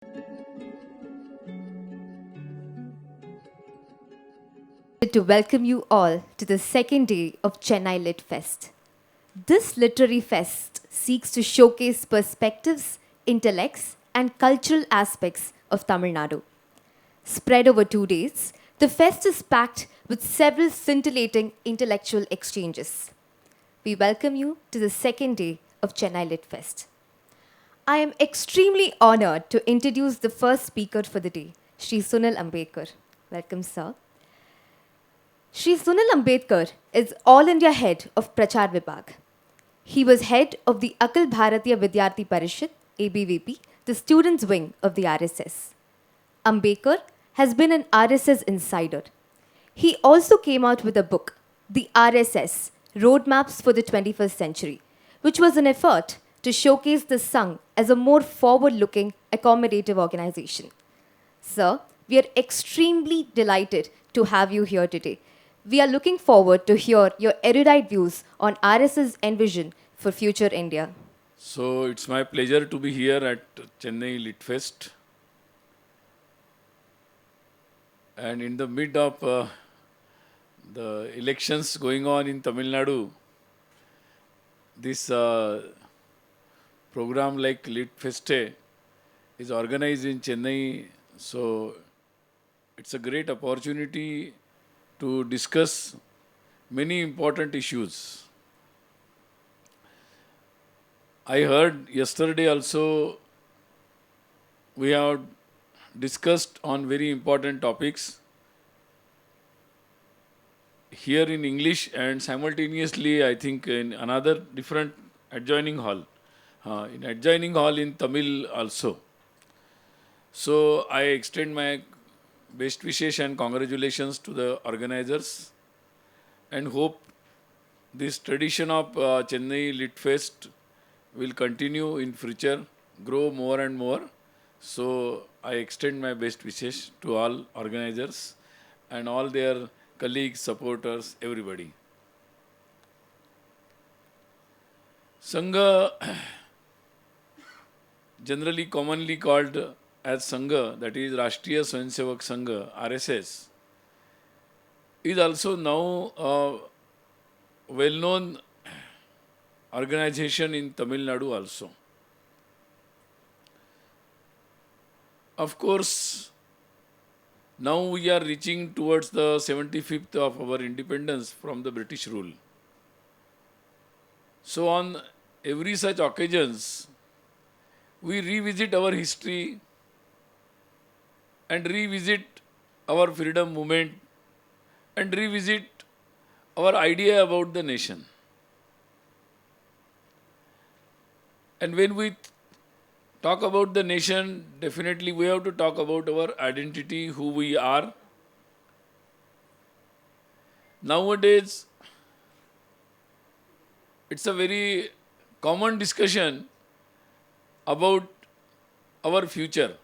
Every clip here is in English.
To welcome you all to the second day of Chennai Lit Fest. This literary fest seeks to showcase perspectives, intellects, and cultural aspects of Tamil Nadu. Spread over 2 days, the fest is packed with several scintillating intellectual exchanges. We welcome you to the second day of Chennai Lit Fest. I am extremely honored to introduce the first speaker for the day, Shri Sunil Ambedkar. Welcome, sir. Shri Sunil Ambedkar is All India head of Prachar Vibhag. He was head of the Akhil Bharatiya Vidyarthi Parishad, ABVP, the students' wing of the RSS. Ambedkar has been an RSS insider. He also came out with a book, The RSS Roadmaps for the 21st Century, which was an effort to showcase the Sangh as a more forward looking, accommodative organization. Sir, we are extremely delighted to have you here today. We are looking forward to hear your erudite views on RS's envision for future India. So it's my pleasure to be here at Chennai Lit Fest. And in the mid of the elections going on in Tamil Nadu, this program like Lit Feste is organized in Chennai. So it's a great opportunity to discuss many important issues. I heard yesterday also we have discussed on very important topics here in English and simultaneously I think in another different adjoining hall, in adjoining hall in Tamil also. So I extend my best wishes and congratulations to the organizers and hope this tradition of Chennai Lit Fest will continue in future, grow more and more. So I extend my best wishes to all organizers and all their colleagues, supporters, everybody. Sangha, generally commonly called as Sangha, that is Rashtriya Swayamsevak Sangha, RSS, is also now a well-known organization in Tamil Nadu also. Of course, now we are reaching towards the 75th of our independence from the British rule. So on every such occasions, we revisit our history and revisit our freedom movement and revisit our idea about the nation. And when we talk about the nation, definitely we have to talk about our identity, who we are. Nowadays, it's a very common discussion about our future.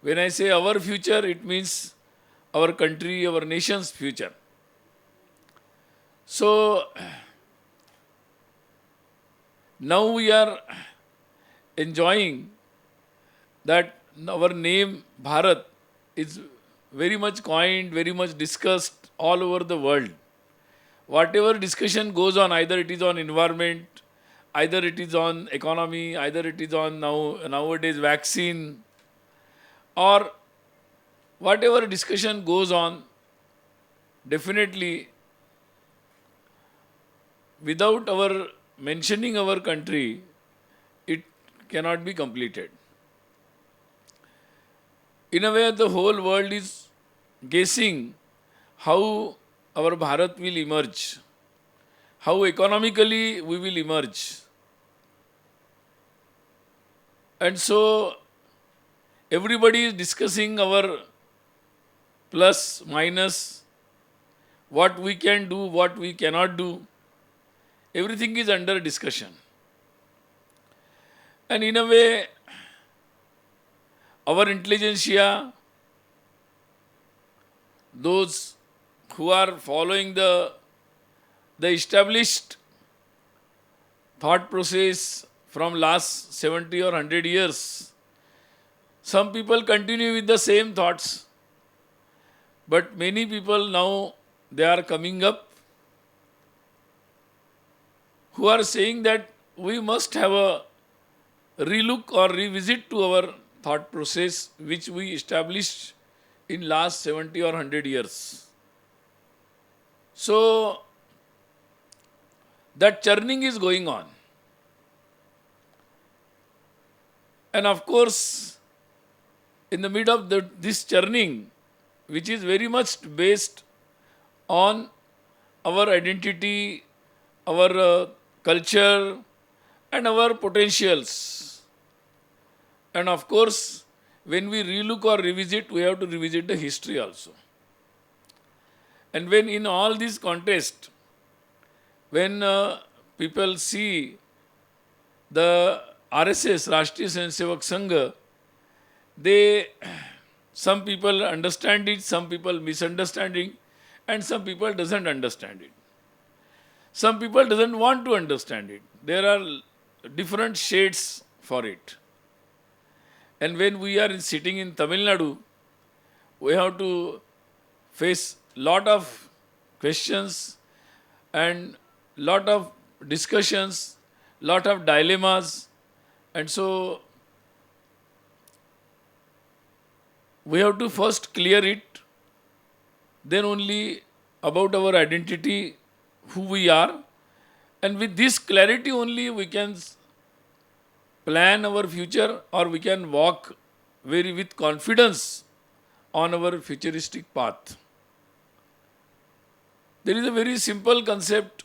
When I say our future, it means our country, our nation's future. So, now we are enjoying that our name Bharat is very much coined, very much discussed all over the world. Whatever discussion goes on, either it is on environment, either it is on economy, either it is on nowadays vaccine, or whatever discussion goes on, definitely without our mentioning our country, it cannot be completed. In a way, the whole world is guessing how our Bharat will emerge, how economically we will emerge. And so, everybody is discussing our plus, minus, what we can do, what we cannot do. Everything is under discussion. And in a way, our intelligentsia, those who are following the established thought process from last 70 or 100 years, Some people continue with the same thoughts, but many people now they are coming up who are saying that we must have a relook or revisit to our thought process which we established in last 70 or 100 years. So that churning is going on. And of course, in the mid of this churning, which is very much based on our identity, our culture, and our potentials. And of course, when we relook or revisit, we have to revisit the history also. And when in all this context, when people see the RSS, Rashtriya Swayamsevak Sangha, they, some people understand it, some people misunderstanding, and some people doesn't understand it. Some people doesn't want to understand it. There are different shades for it. And when we are sitting in Tamil Nadu, we have to face lot of questions and lot of discussions, lot of dilemmas, and so we have to first clear it, then only about our identity, who we are, and with this clarity only we can plan our future, or we can walk very with confidence on our futuristic path. There is a very simple concept.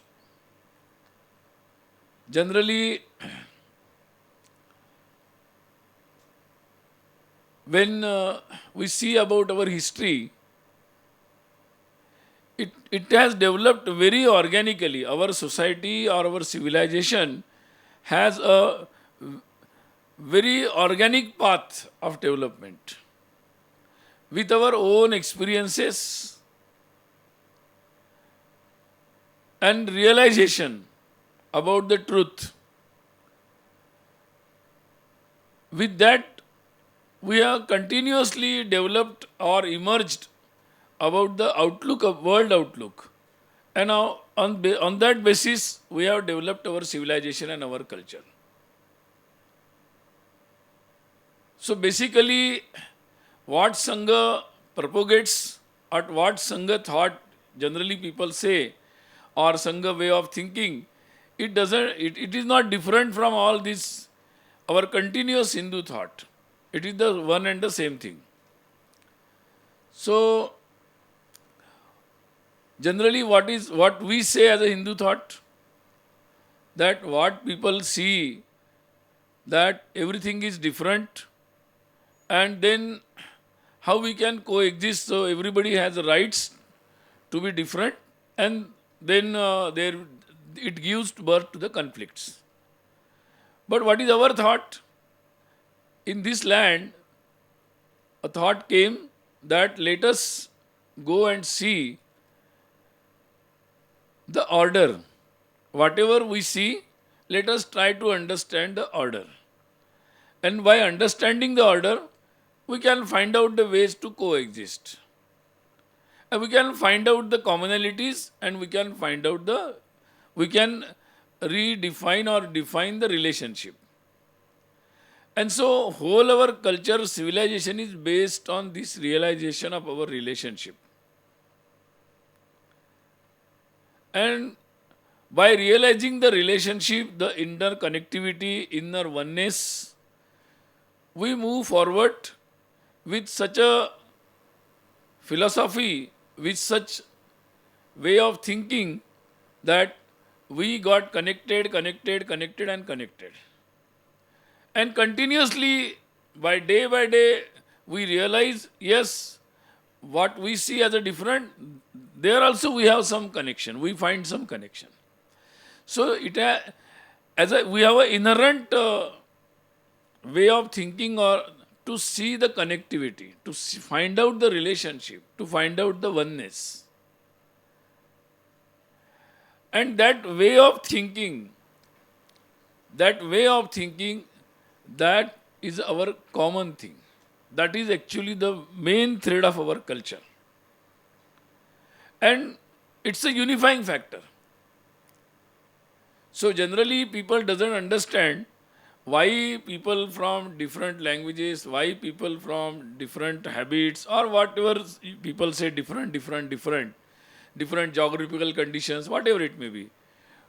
Generally, when we see about our history, it has developed very organically. Our society or our civilization has a very organic path of development with our own experiences and realization about the truth. With that, we have continuously developed or emerged about the outlook of world outlook, and now on that basis we have developed our civilization and our culture. So basically, what Sangha propagates, or what Sangha thought generally people say, or Sangha way of thinking, it is not different from all this our continuous Hindu thought. It is the one and the same thing. So generally, what we say as a Hindu thought, that what people see, that everything is different, and then how we can coexist. So everybody has the rights to be different, and then it gives birth to the conflicts. But what is our thought? In this land, a thought came that let us go and see the order. Whatever we see, let us try to understand the order. And by understanding the order, we can find out the ways to coexist. And we can find out the commonalities, and we can redefine or define the relationship. And so whole our culture, civilization is based on this realization of our relationship. And by realizing the relationship, the inner connectivity, inner oneness, we move forward with such a philosophy, with such way of thinking, that we got connected. And continuously, by day, we realize, yes, what we see as a different, there also we have some connection. We find some connection. So we have an inherent way of thinking, or to see the connectivity, to find out the relationship, to find out the oneness. And that way of thinking, that is our common thing. That is actually the main thread of our culture. And it's a unifying factor. So generally people doesn't understand why people from different languages, why people from different habits or whatever people say different geographical conditions, whatever it may be.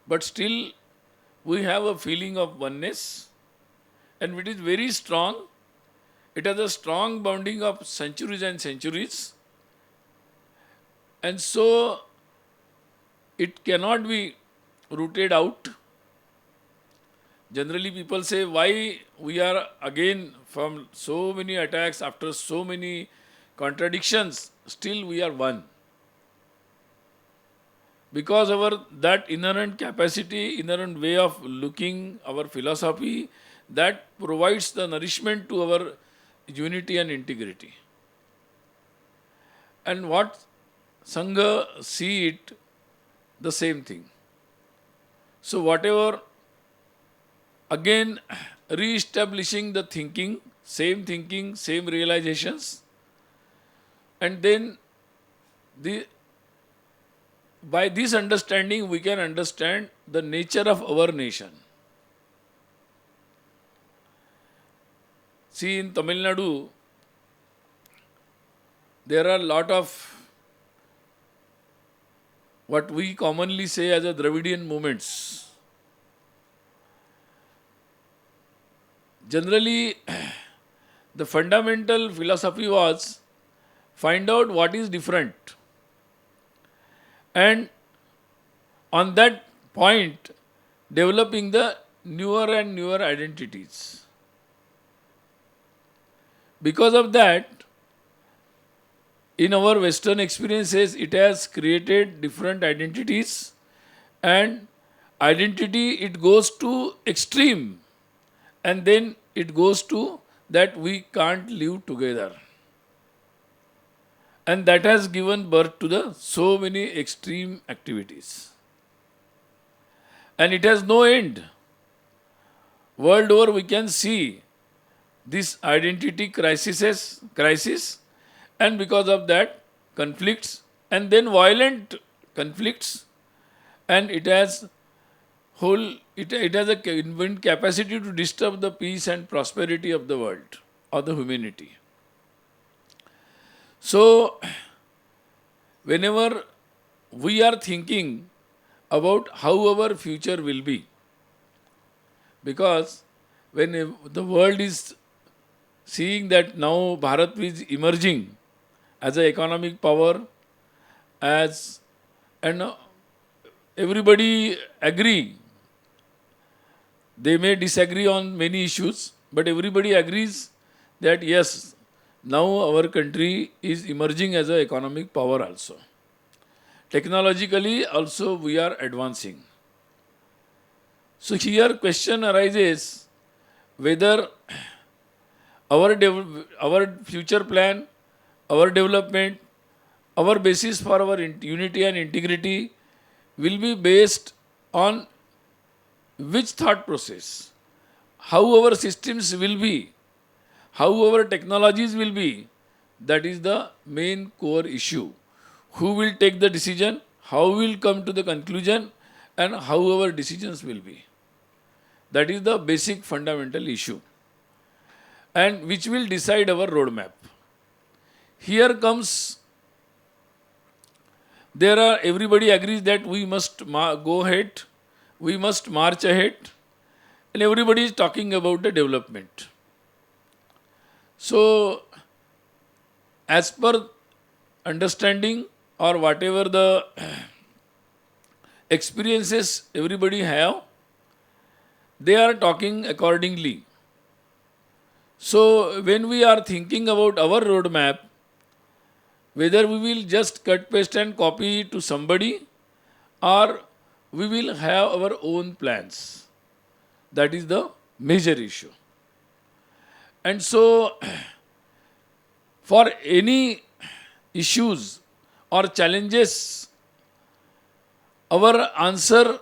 But still we have a feeling of oneness and it is very strong. It has a strong bonding of centuries and centuries. And so it cannot be rooted out. Generally, people say why we are again from so many attacks after so many contradictions, still we are one. Because our that inherent capacity, inherent way of looking, our philosophy, that provides the nourishment to our unity and integrity. And what Sangha see it, the same thing. So whatever, again re-establishing the thinking, same realizations, and then the by this understanding we can understand the nature of our nation. See, in Tamil Nadu, there are a lot of what we commonly say as a Dravidian movements. Generally, the fundamental philosophy was find out what is different. And on that point, developing the newer and newer identities. Because of that, in our Western experiences, it has created different identities, and identity it goes to extreme, and then it goes to that we can't live together. And that has given birth to the so many extreme activities. And it has no end. World over we can see this identity crisis, and because of that conflicts and then violent conflicts, and it has it has a inherent capacity to disturb the peace and prosperity of the world or the humanity. So whenever we are thinking about how our future will be, because when the world is seeing that now Bharat is emerging as an economic power, as and everybody agree. They may disagree on many issues, but everybody agrees that yes, now our country is emerging as an economic power also. Technologically also we are advancing. So here question arises whether our future plan, our development, our basis for our unity and integrity will be based on which thought process, how our systems will be, how our technologies will be. That is the main core issue. Who will take the decision, how will come to the conclusion, and how our decisions will be. That is the basic fundamental issue, and which will decide our roadmap. Here comes, everybody agrees that we must go ahead, we must march ahead, and everybody is talking about the development. So, as per understanding or whatever the experiences everybody have, they are talking accordingly. So, when we are thinking about our roadmap, whether we will just cut, paste and copy to somebody or we will have our own plans. That is the major issue. And so, for any issues or challenges, our answer,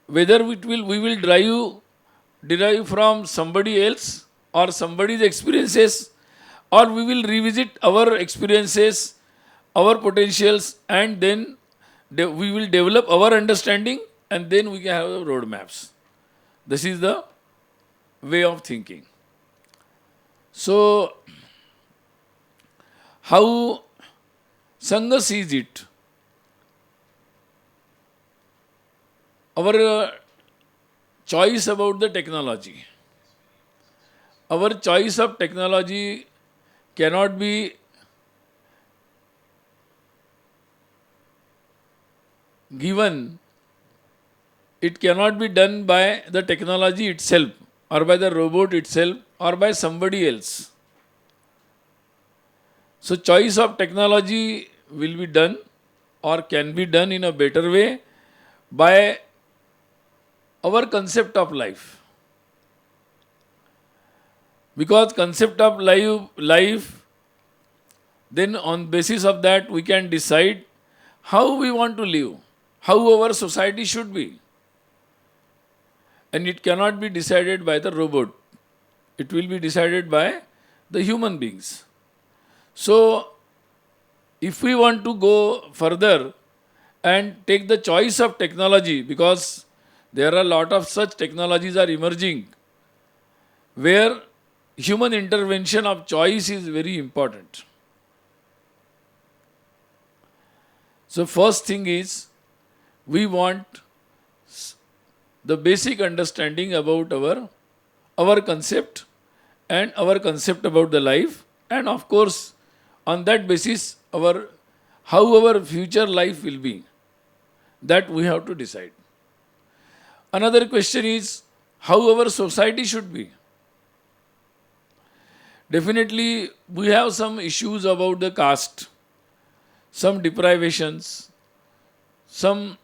whether we will derive from somebody else or somebody's experiences, or we will revisit our experiences, our potentials, and then we will develop our understanding, and then we can have the roadmaps. This is the way of thinking. So, how Sangha sees it, our choice about the technology. Our choice of technology cannot be given, it cannot be done by the technology itself, or by the robot itself, or by somebody else. So, choice of technology will be done or can be done in a better way by our concept of life. Because concept of life, then on basis of that we can decide how we want to live, how our society should be. And it cannot be decided by the robot. It will be decided by the human beings. So, if we want to go further and take the choice of technology, because there are a lot of such technologies are emerging where human intervention of choice is very important. So first thing is, we want the basic understanding about our concept and our concept about the life, and of course on that basis how our future life will be, that we have to decide. Another question is how our society should be. Definitely we have some issues about the caste, some deprivations, some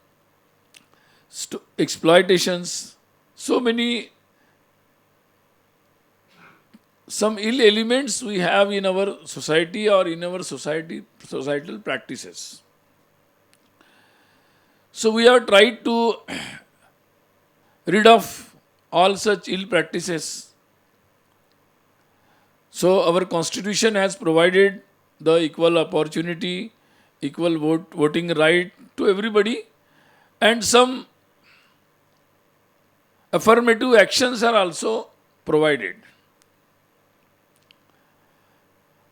exploitations, so many, some ill elements we have in our society or in our societal practices. So we have tried to rid of all such ill practices. So our constitution has provided the equal opportunity, equal voting right to everybody, and some affirmative actions are also provided.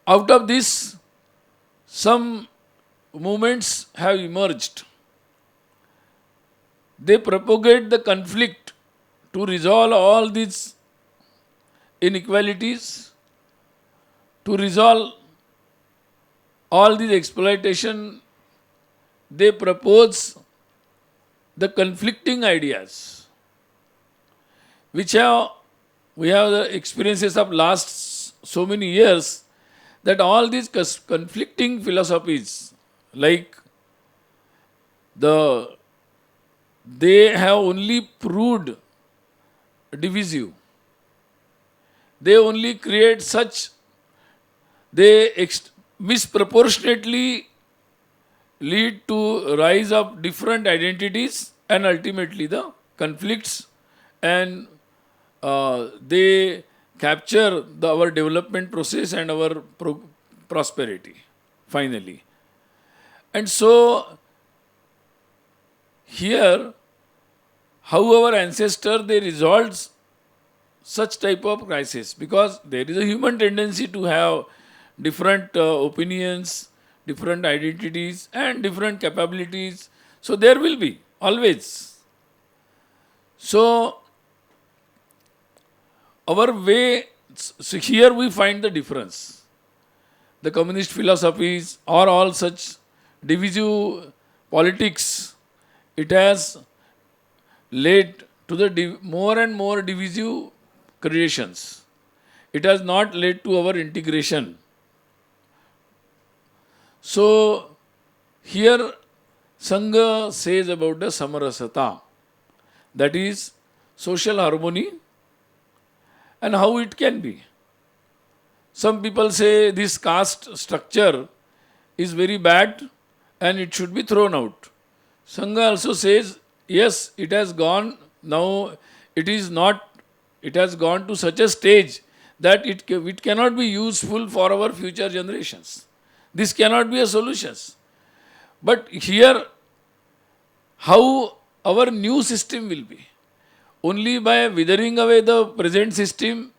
Out of this, some movements have emerged. They propagate the conflict to resolve all these inequalities, to resolve all these exploitation. They propose the conflicting ideas, which we have the experiences of last so many years, that all these conflicting philosophies, like they have only proved divisive. They only create such, they misproportionately lead to rise of different identities and ultimately the conflicts, and they capture our development process and our prosperity finally. And so here, how our ancestors, they resolved such type of crisis, because there is a human tendency to have different opinions, different identities and different capabilities. So there will be always. So our way, so here we find the difference. The communist philosophies or all such divisive politics, it has led to the more and more divisive creations. It has not led to our integration. So here Sangha says about the samarasata, that is social harmony, and how it can be. Some people say this caste structure is very bad and it should be thrown out. Sangha also says, yes, it has gone, now it is not, it has gone to such a stage that it cannot be useful for our future generations. This cannot be a solution. But here, how our new system will be? Only by withering away the present system,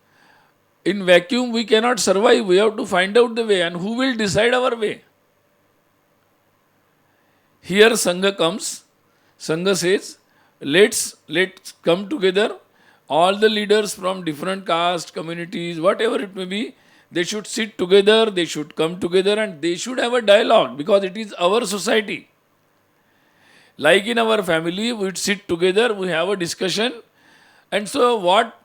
in vacuum we cannot survive. We have to find out the way, and who will decide our way? Here Sangha comes. Sangha says, let's come together. All the leaders from different caste, communities, whatever it may be, they should sit together, they should come together, and they should have a dialogue, because it is our society. Like in our family, we sit together, we have a discussion. And so what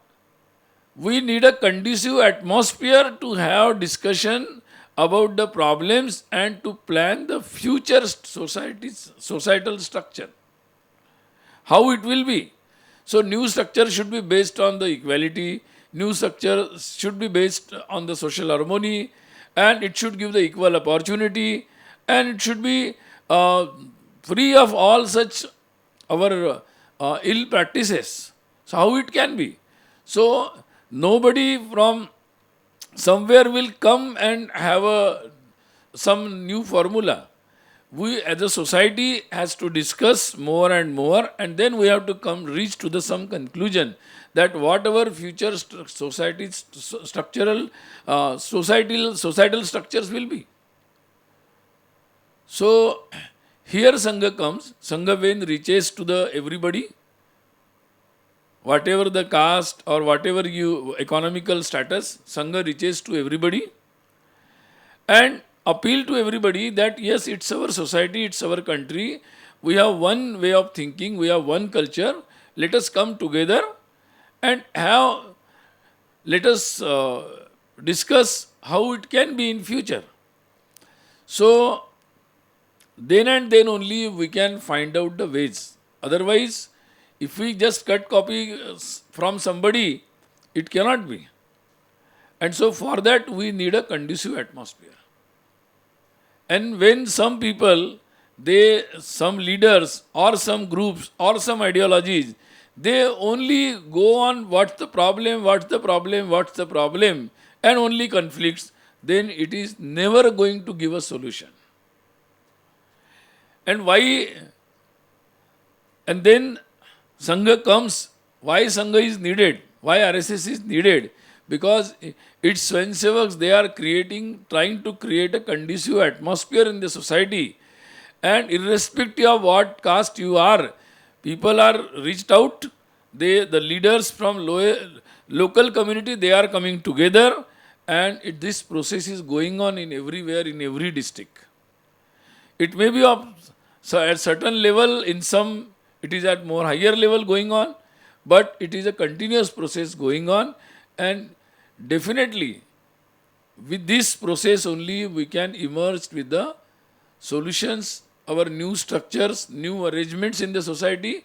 we need, a conducive atmosphere to have discussion about the problems and to plan the future societal structure, how it will be. So new structure should be based on the equality, new structure should be based on the social harmony, and it should give the equal opportunity, and it should be free of all such our ill practices. So how it can be? So nobody from somewhere will come and have some new formula. We as a society has to discuss more and more, and then we have to reach to the some conclusion that whatever future structural societal structures will be. So here Sangha comes. Sangha when reaches to the everybody, whatever the caste or whatever you economical status, Sangha reaches to everybody and appeal to everybody that yes, it's our society, it's our country, we have one way of thinking, we have one culture, let us come together and let us discuss how it can be in future. So then and then only we can find out the ways. Otherwise, if we just cut copy from somebody, it cannot be. And so for that we need a conducive atmosphere. And when some people, some leaders or some groups or some ideologies, they only go on what's the problem, and only conflicts, then it is never going to give a solution. And why? And then Sangha comes. Why Sangha is needed? Why RSS is needed? Because its Swayamsevaks, they are trying to create a conducive atmosphere in the society. And irrespective of what caste you are, people are reached out. The leaders from local community, they are coming together, and this process is going on in everywhere, in every district. It may be at certain level, in some it is at more higher level going on, but it is a continuous process going on, and definitely with this process only we can emerge with the solutions, our new structures, new arrangements in the society,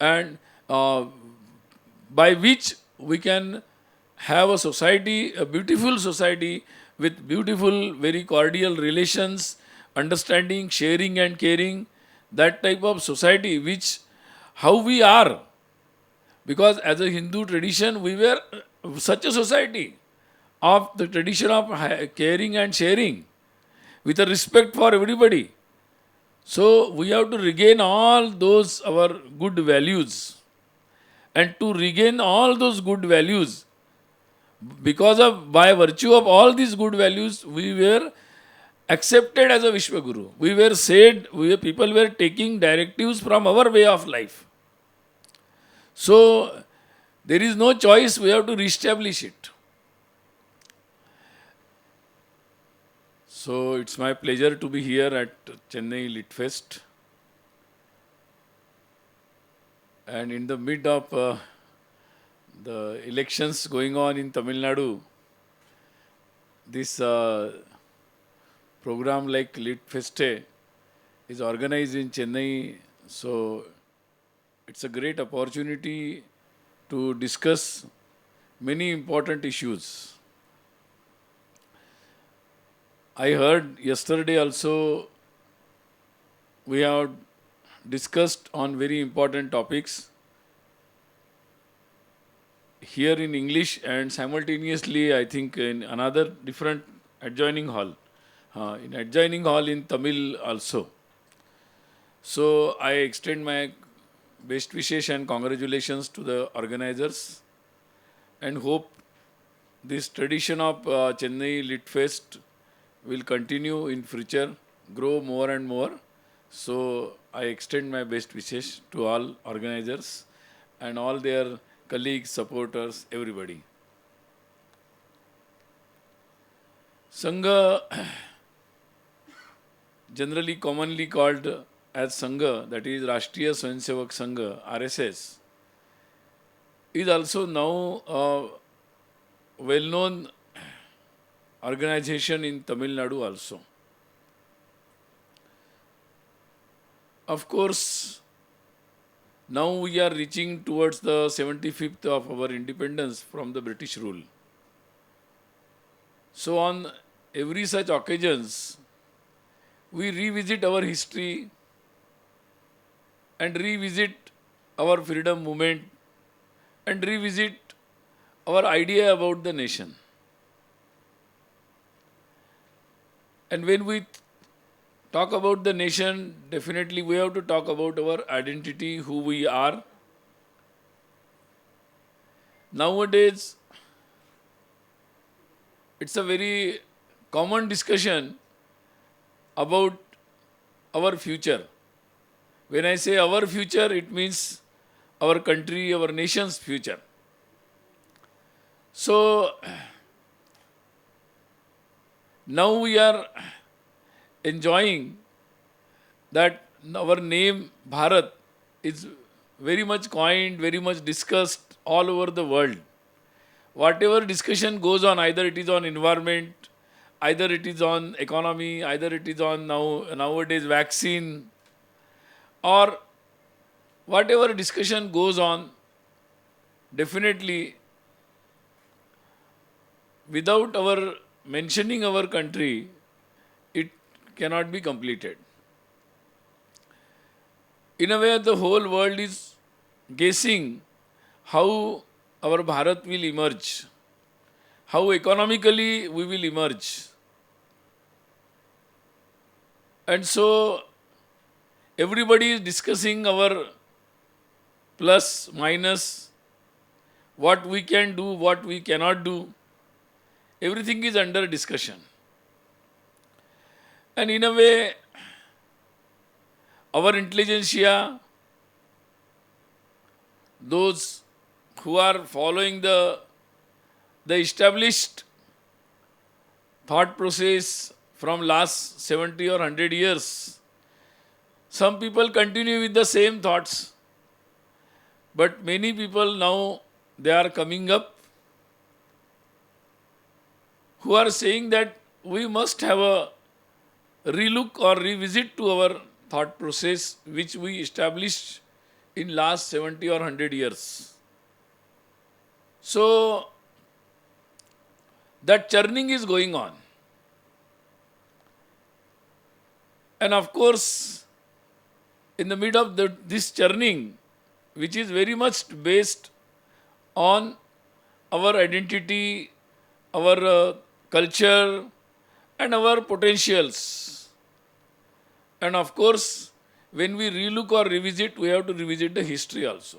and by which we can have a society, a beautiful society with beautiful, very cordial relations, understanding, sharing and caring, that type of society which how we are. Because as a Hindu tradition, we were such a society of the tradition of caring and sharing with a respect for everybody. So we have to regain all those our good values. And to regain all those good values, by virtue of all these good values, we were accepted as a Vishwaguru. People were taking directives from our way of life. So there is no choice, we have to reestablish it. So it's my pleasure to be here at Chennai Lit Fest. And in the mid of the elections going on in Tamil Nadu, this program like Lit Feste is organized in Chennai. So it's a great opportunity to discuss many important issues. I heard yesterday also we have discussed on very important topics. here in English and simultaneously, I think, in another different adjoining hall. In adjoining hall in Tamil also. So I extend my best wishes and congratulations to the organizers and hope this tradition of Chennai Lit Fest will continue in future, grow more and more. So I extend my best wishes to all organizers and all their colleagues, supporters, everybody. Sangha, generally commonly called as Sangha, that is Rashtriya Swayamsevak Sangha, RSS, is also now a well-known organization in Tamil Nadu also. Of course, now we are reaching towards the 75th of our independence from the British rule. So on every such occasions, we revisit our history and revisit our freedom movement and revisit our idea about the nation. And when we talk about the nation, definitely we have to talk about our identity, who we are. Nowadays, it's a very common discussion about our future. When I say our future, it means our country, our nation's future. So now we are enjoying that our name Bharat is very much coined, very much discussed all over the world. Whatever discussion goes on, either it is on environment, either it is on economy, either it is on nowadays vaccine, or whatever discussion goes on, definitely without our mentioning our country, it cannot be completed. In a way, the whole world is guessing how our Bharat will emerge, how economically we will emerge. And so everybody is discussing our plus, minus, what we can do, what we cannot do. Everything is under discussion. And in a way, our intelligentsia, those who are following the established thought process from last 70 or 100 years, some people continue with the same thoughts. But many people now, they are coming up who are saying that we must have a relook or revisit to our thought process which we established in last 70 or 100 years. So that churning is going on. And of course, in the middle of this churning, which is very much based on our identity, our culture, and our potentials. And of course, when we relook or revisit, we have to revisit the history also.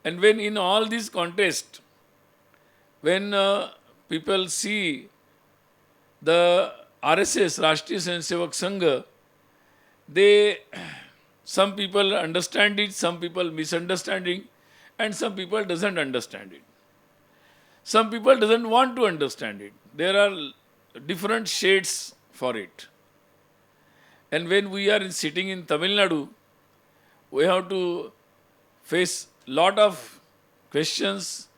And when in all these context, when people see the RSS, Rashtriya Swayamsevak Sangha, some people understand it, some people misunderstanding, and some people doesn't understand it. Some people doesn't want to understand it. There are different shades for it. And when we are sitting in Tamil Nadu, we have to face lot of questions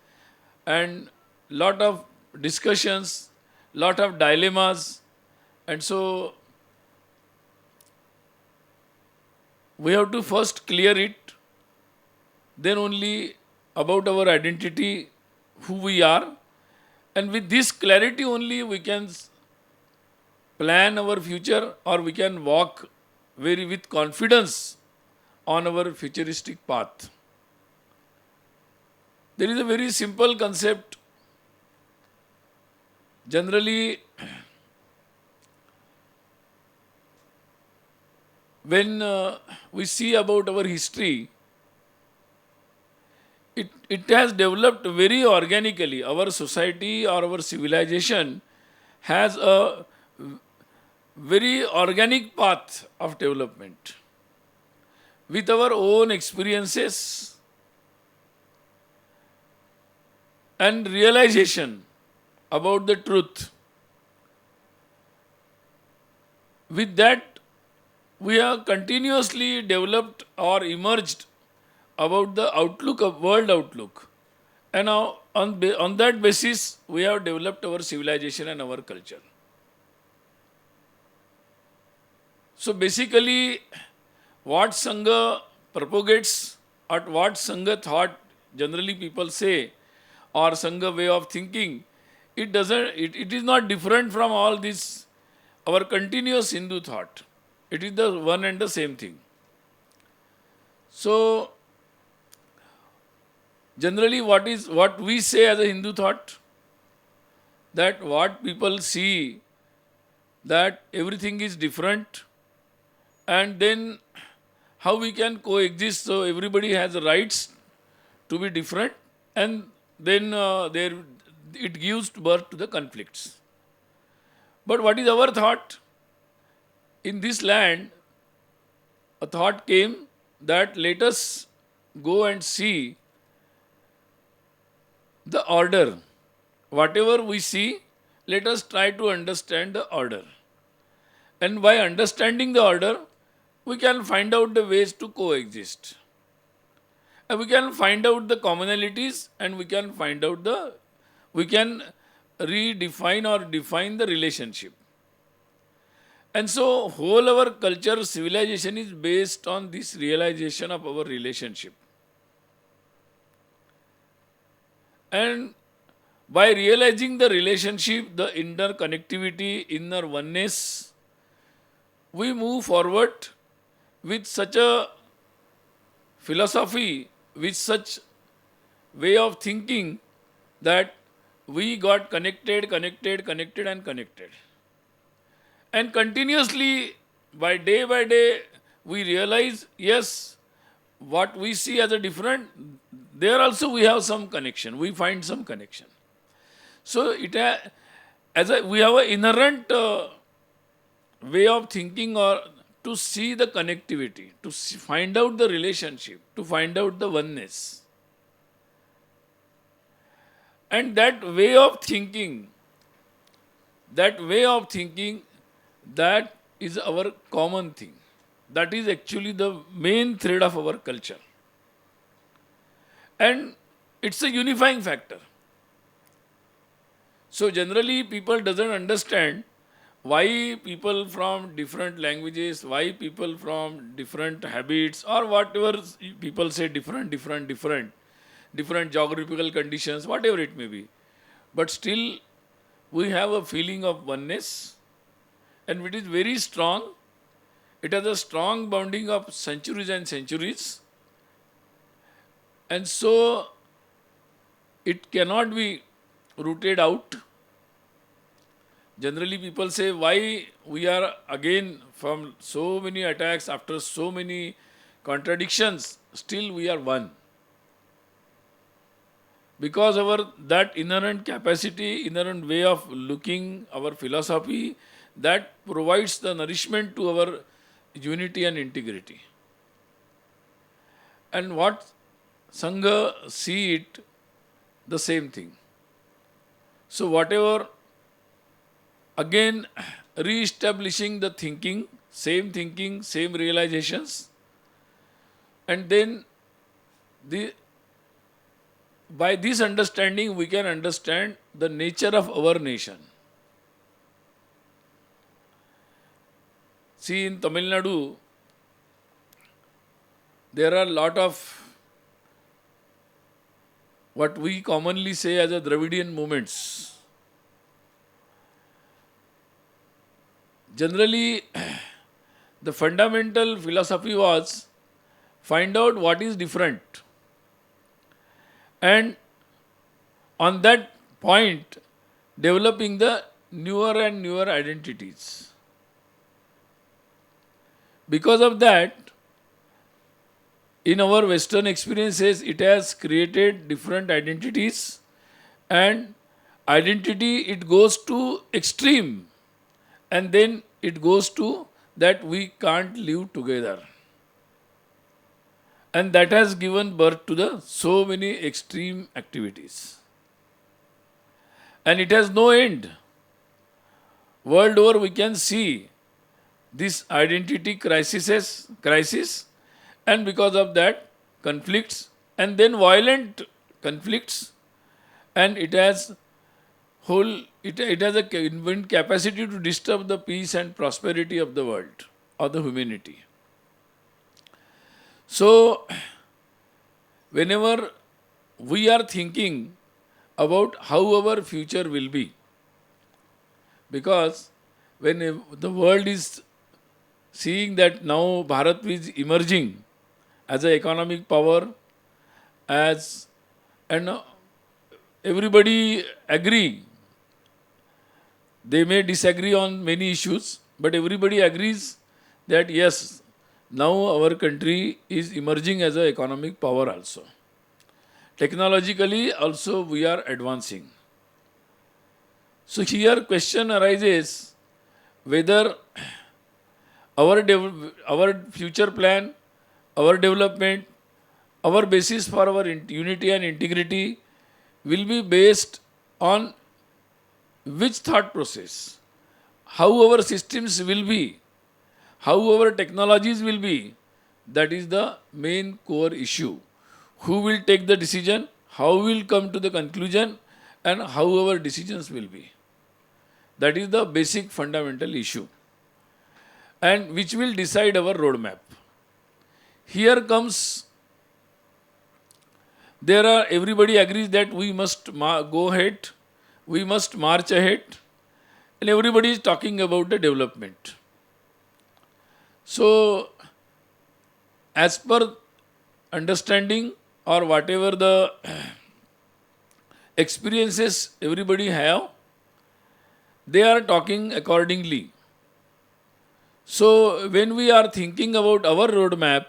and lot of discussions, lot of dilemmas, and so we have to first clear it, then only about our identity, who we are, and with this clarity only we can plan our future, or we can walk very with confidence on our futuristic path. There is a very simple concept. Generally, when we see about our history, it has developed very organically. Our society or our civilization has a very organic path of development with our own experiences and realization about the truth. With that, we have continuously developed or emerged about the outlook of world outlook. And now on that basis, we have developed our civilization and our culture. So basically, what Sangha propagates, or what Sangha thought generally people say, or Sangha way of thinking, it is not different from all this, our continuous Hindu thought. It is the one and the same thing. So, generally, what we say as a Hindu thought, that what people see, that everything is different, and then how we can coexist. So everybody has rights to be different, and then it gives birth to the conflicts. But what is our thought? In this land, a thought came that let us go and see the order. Whatever we see, let us try to understand the order. And by understanding the order, we can find out the ways to coexist. And we can find out the commonalities, and we can redefine or define the relationship. And so whole our culture, civilization is based on this realization of our relationship. And by realizing the relationship, the interconnectivity, inner oneness, we move forward with such a philosophy, with such way of thinking, that we got connected. And continuously, by day, we realize, yes, what we see as a different, there also we have some connection. We find some connection. So we have an inherent way of thinking, or to see the connectivity, to find out the relationship, to find out the oneness. And that way of thinking, that is our common thing. That is actually the main thread of our culture. And it's a unifying factor. So generally people doesn't understand why people from different languages, why people from different habits, or whatever people say, different geographical conditions, whatever it may be. But still we have a feeling of oneness, and it is very strong. It has a strong bonding of centuries and centuries. And so it cannot be rooted out. Generally people say, why we are again from so many attacks, after so many contradictions, still we are one. Because our that inherent capacity, inherent way of looking, our philosophy, that provides the nourishment to our unity and integrity. And what Sangha see it, the same thing. So whatever, again re-establishing the thinking, same realizations, and then by this understanding we can understand the nature of our nation. See, in Tamil Nadu, there are a lot of what we commonly say as a Dravidian movements. Generally, the fundamental philosophy was find out what is different and on that point developing the newer and newer identities. Because of that, in our Western experiences, it has created different identities, and identity it goes to extreme, and then it goes to that we can't live together. And that has given birth to the so many extreme activities. And it has no end. World over we can see this identity crisis, and because of that conflicts, and then violent conflicts, and it has it has a inherent capacity to disturb the peace and prosperity of the world or the humanity. So whenever we are thinking about how our future will be, because when the world is seeing that now Bharat is emerging as an economic power, as and everybody agree. They may disagree on many issues, but everybody agrees that yes, now our country is emerging as an economic power also. Technologically also we are advancing. So here question arises whether our future plan, our development, our basis for our unity and integrity will be based on which thought process, how our systems will be, how our technologies will be. That is the main core issue. Who will take the decision, how will come to the conclusion, and how our decisions will be. That is the basic fundamental issue, and which will decide our roadmap. Here comes, everybody agrees that we must go ahead, we must march ahead, and everybody is talking about the development. So, as per understanding or whatever the experiences everybody have, they are talking accordingly. So, when we are thinking about our roadmap,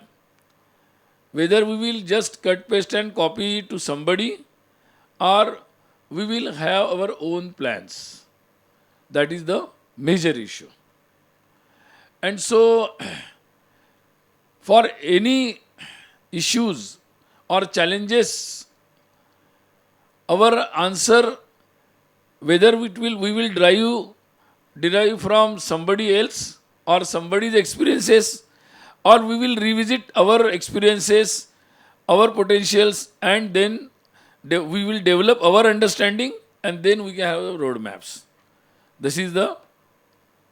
whether we will just cut, paste and copy to somebody, or we will have our own plans. That is the major issue. And so, for any issues or challenges, our answer, whether we will derive from somebody else or somebody's experiences, or we will revisit our experiences, our potentials, and then we will develop our understanding, and then we can have roadmaps. This is the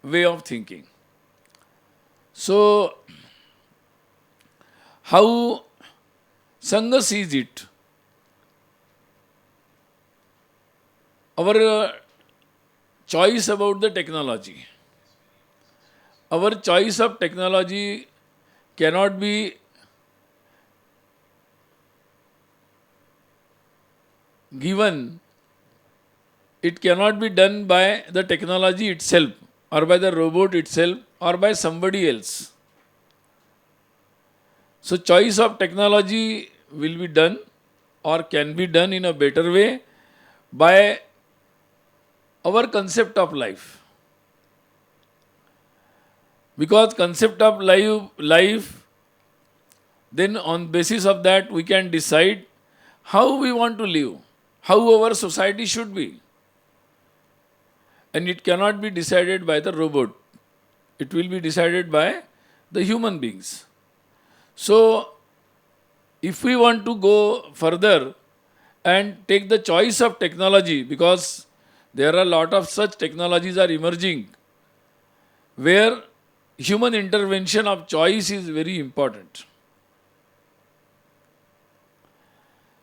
way of thinking. So, how Sangha sees it, our choice about the technology. Our choice of technology cannot be given, it cannot be done by the technology itself, or by the robot itself, or by somebody else. So, choice of technology will be done or can be done in a better way by our concept of life. Because concept of life, then on basis of that we can decide how we want to live, how our society should be. And it cannot be decided by the robot. It will be decided by the human beings. So, if we want to go further and take the choice of technology, because there are a lot of such technologies are emerging, where human intervention of choice is very important.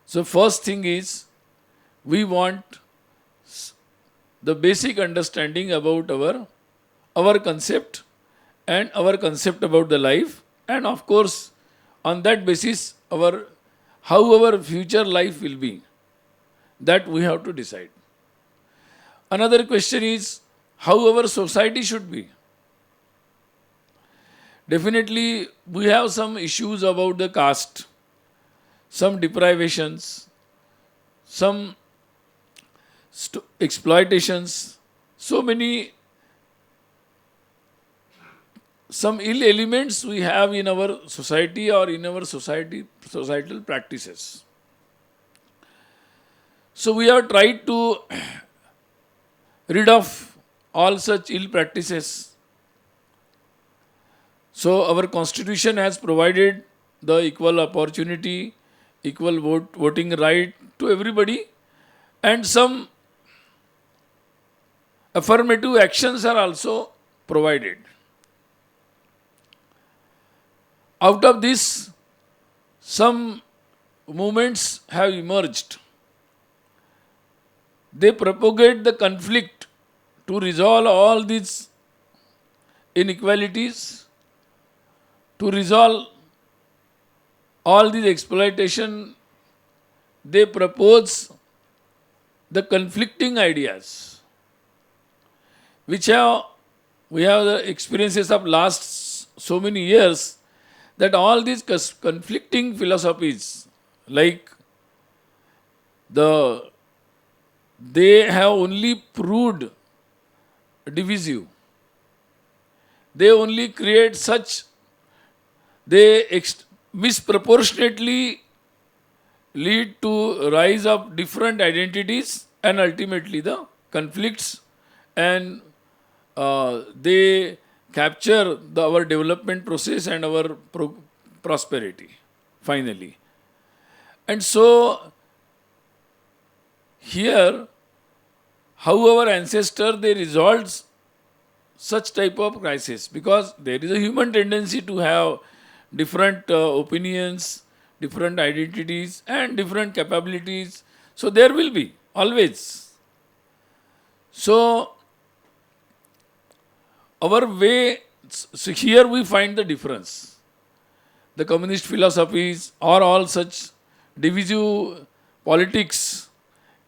So, first thing is, we want the basic understanding about our concept and our concept about the life, and of course, on that basis, how our future life will be. That we have to decide. Another question is how our society should be. Definitely, we have some issues about the caste, some deprivations, some exploitations, so many, some ill elements we have in our society or in our societal practices. So we have tried to rid of all such ill practices. So our constitution has provided the equal opportunity, equal voting right to everybody, and some affirmative actions are also provided. Out of this, some movements have emerged. They propagate the conflict to resolve all these inequalities, to resolve all these exploitation. They propose the conflicting ideas, which have we have the experiences of last so many years, that all these conflicting philosophies, like they have only proved divisive. They only create such, they misproportionately lead to rise of different identities and ultimately the conflicts, and they capture our development process and our prosperity finally. And so here, how our ancestors they resolved such type of crisis, because there is a human tendency to have different opinions, different identities, and different capabilities. So there will be always. So our way, so here we find the difference. The communist philosophies or all such divisive politics,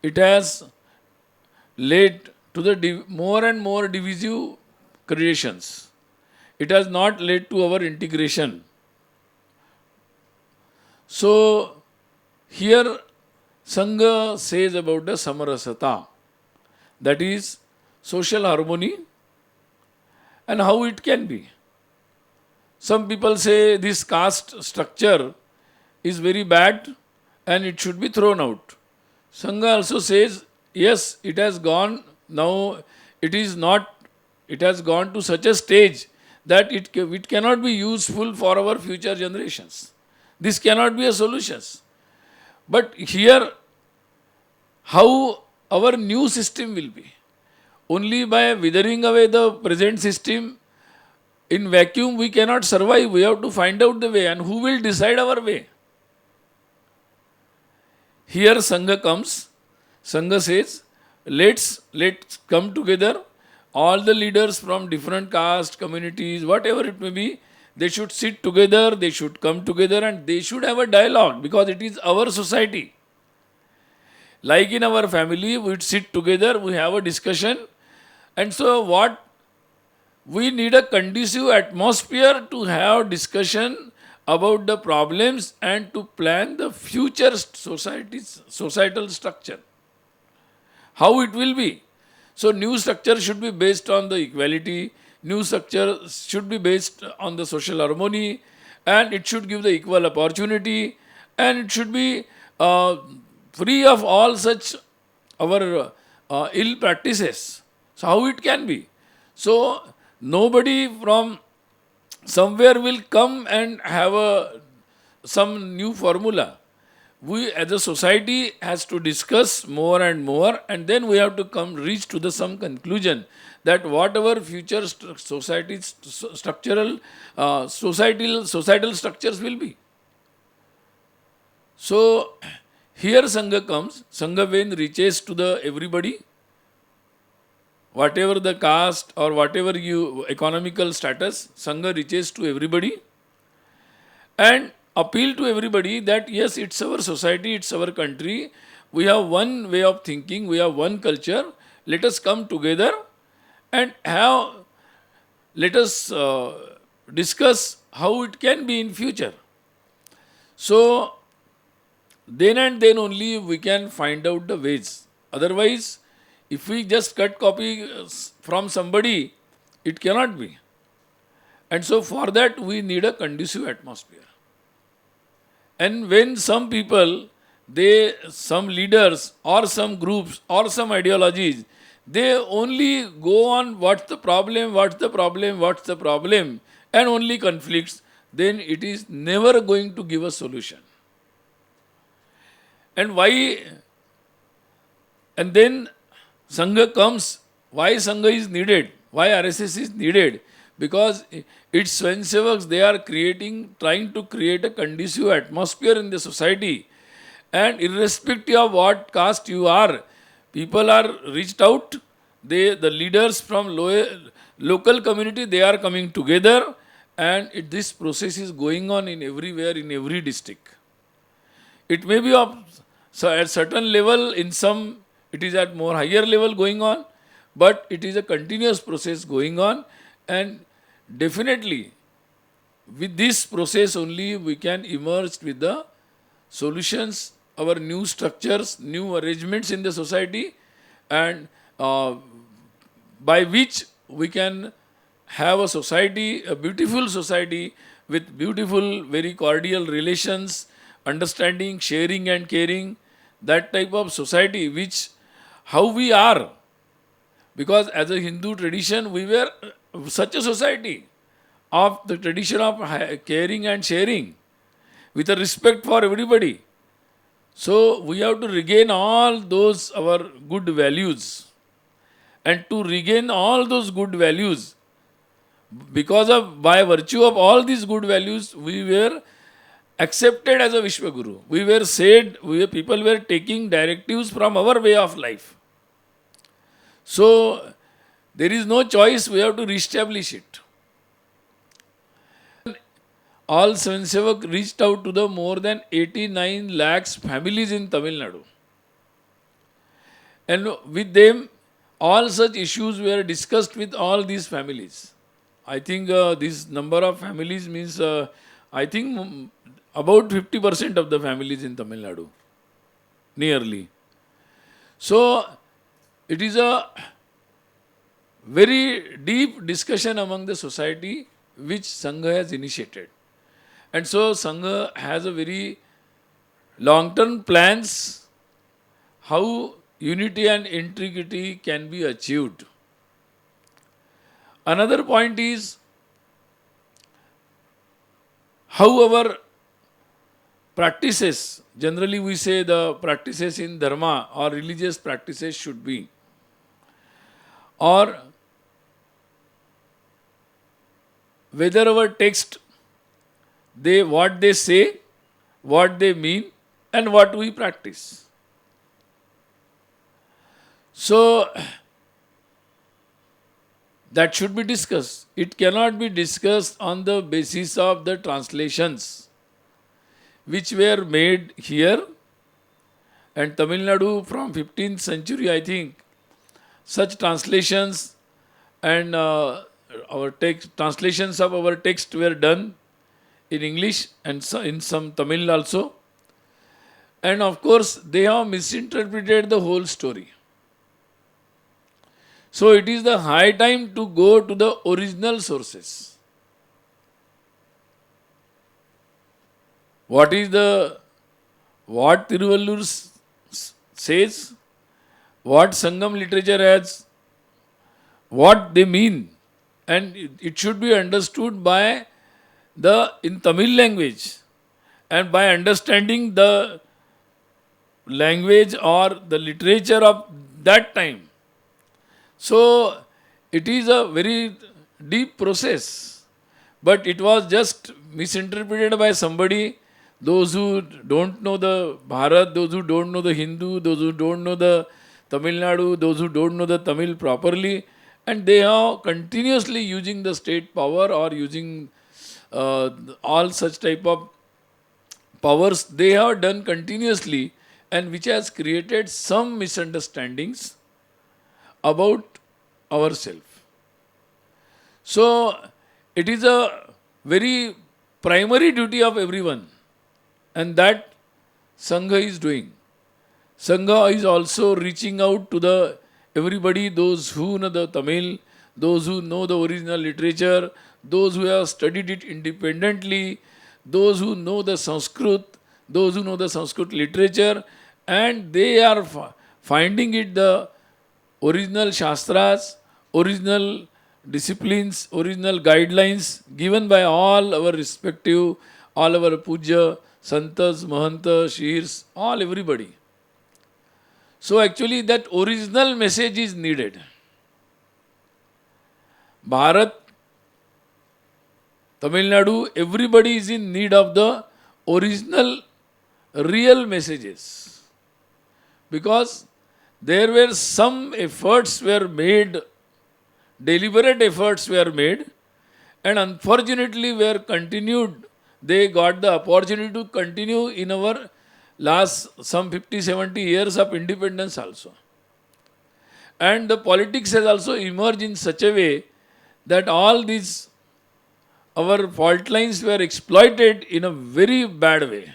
it has led to the more and more divisive creations. It has not led to our integration. So here Sangha says about the samarasata, that is social harmony, and how it can be. Some people say this caste structure is very bad and it should be thrown out. Sangha also says, yes, it has gone, now it is not, it has gone to such a stage that it cannot be useful for our future generations. This cannot be a solution. But here, how our new system will be? Only by withering away the present system, in vacuum we cannot survive. We have to find out the way, and who will decide our way? Here Sangha comes. Sangha says, let's come together. All the leaders from different caste, communities, whatever it may be, they should sit together, they should come together, and they should have a dialogue, because it is our society. Like in our family, we sit together, we have a discussion. And so what? We need a conducive atmosphere to have discussion about the problems and to plan the future societal structure. How it will be. So new structure should be based on the equality, new structure should be based on the social harmony, and it should give the equal opportunity, and it should be free of all such our ill practices. So how it can be? So nobody from somewhere will come and have some new formula. We as a society has to discuss more and more, and then we have to reach to some conclusion that whatever future structural societal structures will be. So here Sangha comes. Sangha when reaches to the everybody, whatever the caste or whatever you economical status, Sangha reaches to everybody and appeal to everybody that yes, it's our society, it's our country, we have one way of thinking, we have one culture. Let us come together and let us discuss how it can be in future. So then and then only we can find out the ways. Otherwise, if we just cut copy from somebody, it cannot be. And so for that we need a conducive atmosphere. And when some people, some leaders or some groups or some ideologies, they only go on what's the problem, what's the problem, what's the problem, and only conflicts, then it is never going to give a solution. And why? And then Sangha comes. Why Sangha is needed? Why RSS is needed? Because its Swayamsevaks, they are trying to create a conducive atmosphere in the society. And irrespective of what caste you are, people are reached out. The leaders from local community, they are coming together, and this process is going on in everywhere, in every district. It may be at certain level, in some it is at more higher level going on, but it is a continuous process going on, and definitely with this process only we can emerge with the solutions, our new structures, new arrangements in the society, and by which we can have a society, a beautiful society with beautiful, very cordial relations, understanding, sharing and caring, that type of society which how we are. Because as a Hindu tradition, we were such a society of the tradition of caring and sharing with a respect for everybody. So we have to regain all those our good values. And to regain all those good values, by virtue of all these good values, we were accepted as a Vishwaguru. We were people were taking directives from our way of life. So there is no choice, we have to reestablish it. All Swayamsevak reached out to the more than 89 lakhs families in Tamil Nadu. And with them, all such issues were discussed with all these families. I think this number of families means, I think about 50% of the families in Tamil Nadu, nearly. So it is a very deep discussion among the society which Sangha has initiated. And so Sangha has a very long-term plans how unity and integrity can be achieved. Another point is how our practices, generally we say the practices in dharma or religious practices should be, or whether our text, what they say, what they mean, and what we practice. So that should be discussed. It cannot be discussed on the basis of the translations which were made here, and Tamil Nadu from 15th century, I think, such translations and translations of our text were done in English and in some Tamil also. And of course, they have misinterpreted the whole story. So it is the high time to go to the original sources. What Tiruvallur says, what Sangam literature has, what they mean, and it should be understood in Tamil language, and by understanding the language or the literature of that time. So it is a very deep process, but it was just misinterpreted by somebody. Those who don't know the Bharat, those who don't know the Hindu, those who don't know the Tamil Nadu, those who don't know the Tamil properly, and they are continuously using the state power or using all such type of powers they have done continuously, and which has created some misunderstandings about ourselves. So it is a very primary duty of everyone, and that Sangha is doing. Sangha is also reaching out to the everybody, those who know the Tamil, those who know the original literature, those who have studied it independently, those who know the Sanskrit, those who know the Sanskrit literature, and they are finding it the original Shastras, original disciplines, original guidelines given by all our respective, all our Puja, Santas, Mahanta, Shirs, all everybody. So actually that original message is needed. Bharat, Tamil Nadu, everybody is in need of the original, real messages. Because there were some efforts were made, deliberate efforts were made, and unfortunately were continued. They got the opportunity to continue in our last some 50, 70 years of independence also. And the politics has also emerged in such a way that all these our fault lines were exploited in a very bad way.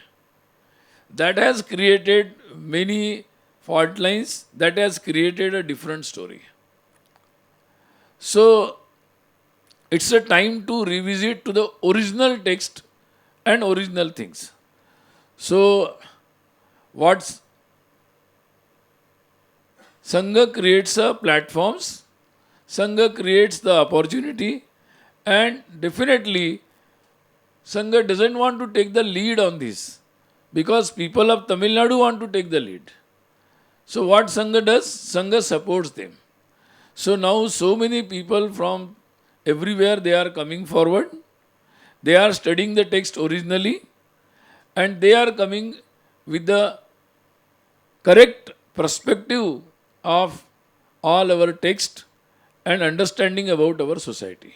That has created many fault lines, that has created a different story. So it's a time to revisit to the original text and original things. So what's Sangha creates a platforms, Sangha creates the opportunity, and definitely Sangha doesn't want to take the lead on this because people of Tamil Nadu want to take the lead. So what Sangha does? Sangha supports them. So now so many people from everywhere they are coming forward. They are studying the text originally and they are coming with the correct perspective of all our text and understanding about our society.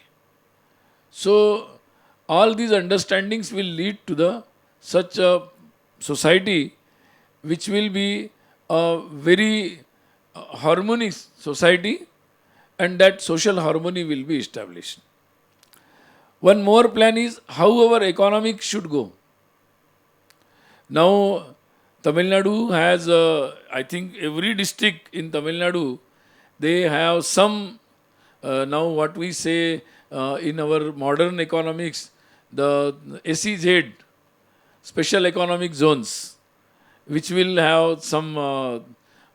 So all these understandings will lead to the such a society which will be a very harmonious society, and that social harmony will be established. One more plan is how our economic should go. Now, Tamil Nadu has, I think, every district in Tamil Nadu, they have some, now what we say in our modern economics, the SEZ, special economic zones, which will have some,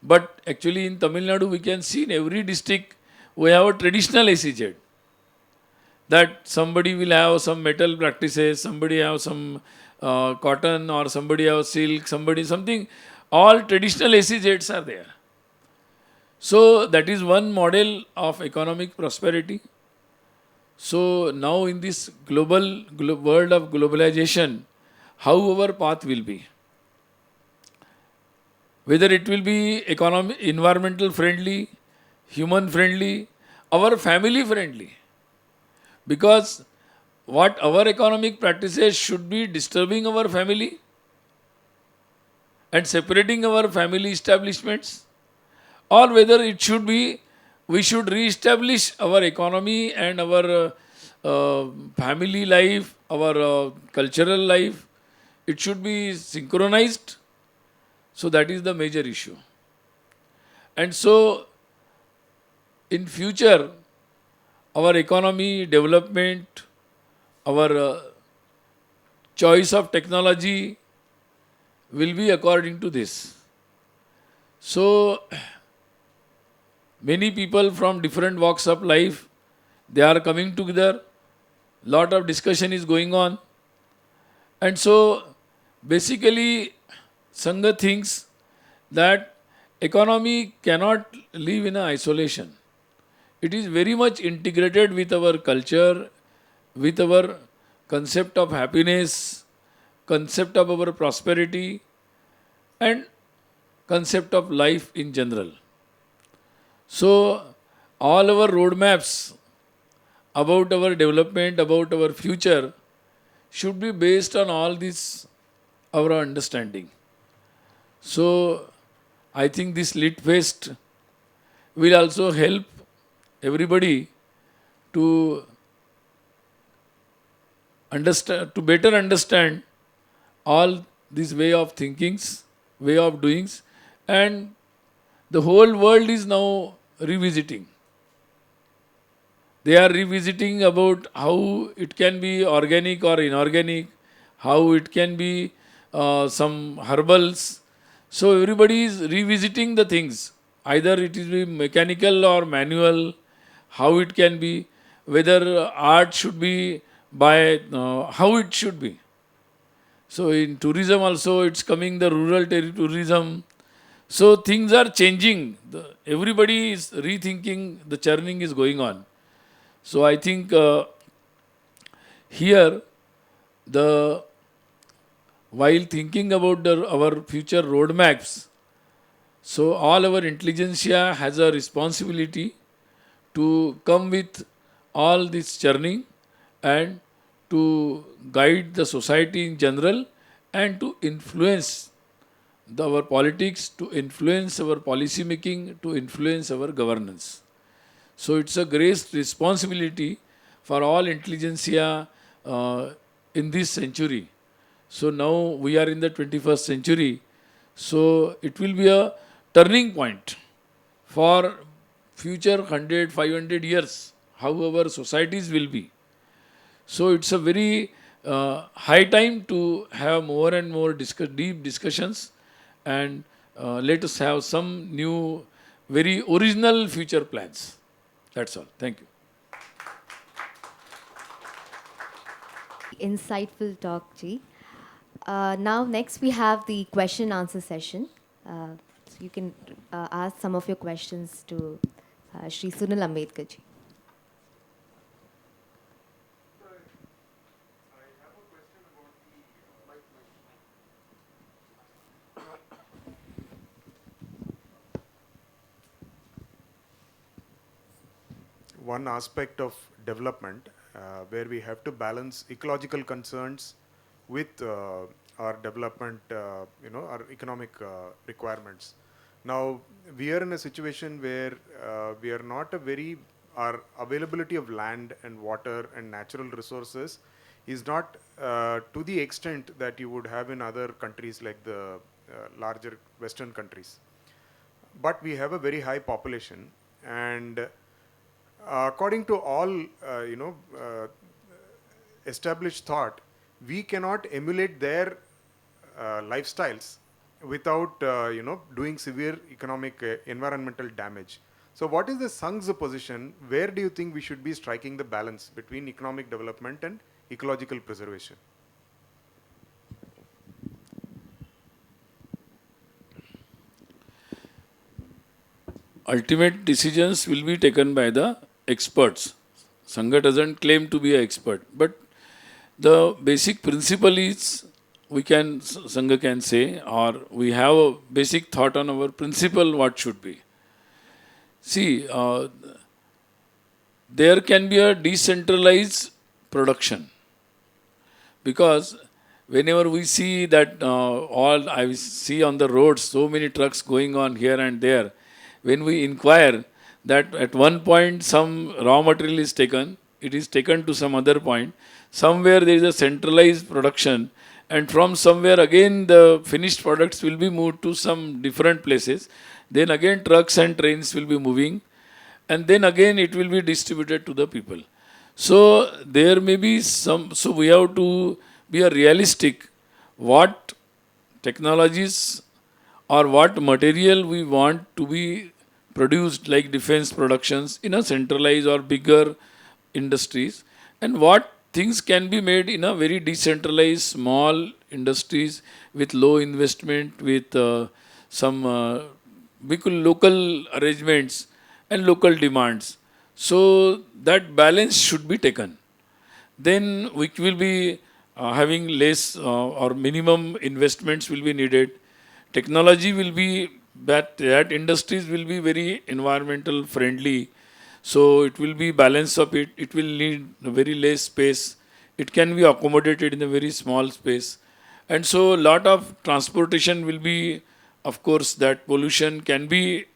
but actually in Tamil Nadu, we can see in every district, we have a traditional SEZ. That somebody will have some metal practices, somebody have some cotton, or somebody have silk, somebody something. All traditional SEZs are there. So that is one model of economic prosperity. So now in this global world of globalization, how our path will be? Whether it will be environmental friendly, human friendly, or family friendly. Because what our economic practices should be disturbing our family and separating our family establishments, or whether it should be we should re-establish our economy and our family life, our cultural life. It should be synchronized. So that is the major issue. And so in future, our economy development, our choice of technology will be according to this. So many people from different walks of life, they are coming together. Lot of discussion is going on. And so basically Sangha thinks that economy cannot live in isolation. It is very much integrated with our culture, with our concept of happiness, concept of our prosperity, and concept of life in general. So, all our roadmaps about our development, about our future, should be based on all this, our understanding. So I think this Lit Fest will also help everybody to understand, to better understand all these way of thinkings, way of doings, and the whole world is now revisiting. They are revisiting about how it can be organic or inorganic, how it can be some herbals. So everybody is revisiting the things. Either it is be mechanical or manual, how it can be, whether art should be by how it should be. So in tourism also it's coming the rural tourism. So things are changing. Everybody is rethinking. The churning is going on. So I think here the while thinking about our future roadmaps, so all our intelligentsia has a responsibility to come with all this churning and to guide the society in general and to influence our politics, to influence our policy making, to influence our governance. So it's a great responsibility for all intelligentsia in this century. So now we are in the 21st century. So it will be a turning point for future 100, 500 years, how our societies will be. So it's a very high time to have more and more deep discussions and let us have some new, very original future plans. That's all. Thank you. Insightful talk, Ji. Now, next we have the question answer session. So you can ask some of your questions to Shri Sunil Ambedkar Ji. One aspect of development where we have to balance ecological concerns with our development, our economic requirements. Now, we are in a situation where we are not a very, our availability of land and water and natural resources is not to the extent that you would have in other countries like the larger Western countries. But we have a very high population, and according to all established thought, we cannot emulate their lifestyles without doing severe economic environmental damage. So what is the Sangh's position? Where do you think we should be striking the balance between economic development and ecological preservation? Ultimate decisions will be taken by the experts. Sangha doesn't claim to be an expert, but the basic principle is we can, Sangha can say, or we have a basic thought on our principle what should be. See, there can be a decentralized production because whenever we see that all I see on the roads so many trucks going on here and there, when we inquire that at one point some raw material is taken, it is taken to some other point, somewhere there is a centralized production, and from somewhere again the finished products will be moved to some different places, then again trucks and trains will be moving, and then again it will be distributed to the people. So there may be some, so we have to be a realistic what technologies or what material we want to be produced like defense productions in a centralized or bigger industries, and what things can be made in a very decentralized small industries with low investment, with some local arrangements and local demands. So that balance should be taken. Then we will be having less or minimum investments will be needed. Technology will be that industries will be very environmental friendly. So it will be balance of it. It will need very less space. It can be accommodated in a very small space. And so a lot of transportation will be of course, that pollution can be,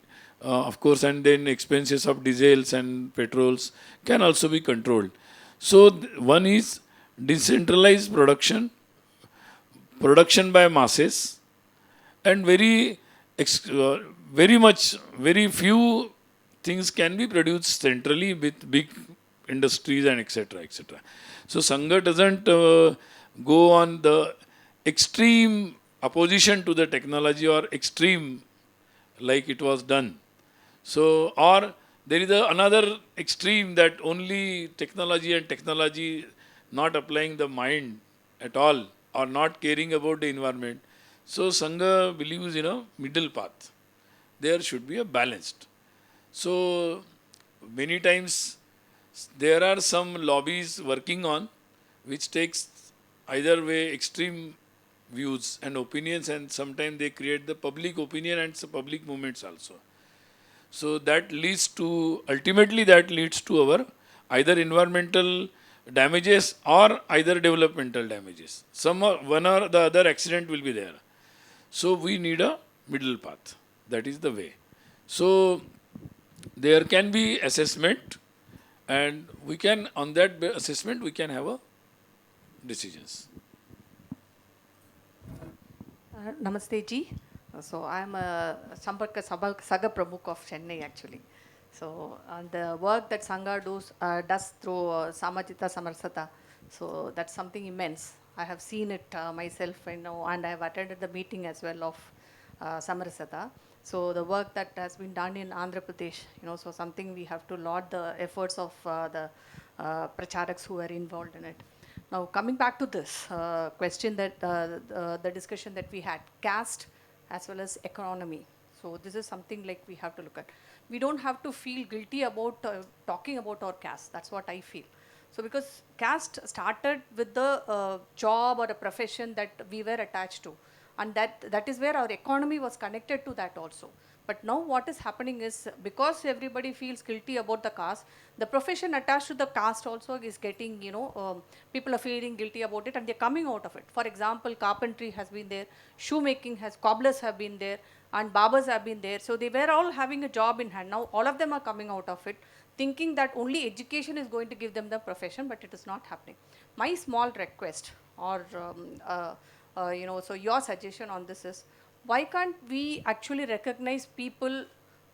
of course, and then expenses of diesels and petrols can also be controlled. So, one is decentralized production by masses, and very few things can be produced centrally with big industries and etc. etc. So Sangha doesn't go on the extreme opposition to the technology or extreme like it was done. So, or there is another extreme that only technology not applying the mind at all or not caring about the environment. So, Sangha believes in a middle path. There should be a balanced. So, many times there are some lobbies working on which takes either way extreme views and opinions, and sometimes they create the public opinion and some public movements also. So that leads to, ultimately that leads to our either environmental damages or either developmental damages. One or the other accident will be there. So we need a middle path. That is the way. So there can be assessment, and we can, on that assessment, we can have a decisions. Namaste ji. So I am a Samparka Saga Pramukh of Chennai actually. So the work that Sangha does through Samajita Samarsata, so that's something immense. I have seen it myself, and I have attended the meeting as well of Samarsata. So the work that has been done in Andhra Pradesh, so something we have to laud the efforts of the pracharaks who are involved in it. Now, coming back to this question that the discussion that we had, caste as well as economy. So this is something like we have to look at. We don't have to feel guilty about talking about our caste. That's what I feel. So because caste started with the job or a profession that we were attached to, and that is where our economy was connected to that also. But now what is happening is, because everybody feels guilty about the caste, the profession attached to the caste also is getting, people are feeling guilty about it and they're coming out of it. For example, carpentry has been there, shoemaking cobblers have been there, and barbers have been there. So they were all having a job in hand. Now all of them are coming out of it, thinking that only education is going to give them the profession, but it is not happening. My small request, or so your suggestion on this is, why can't we actually recognize people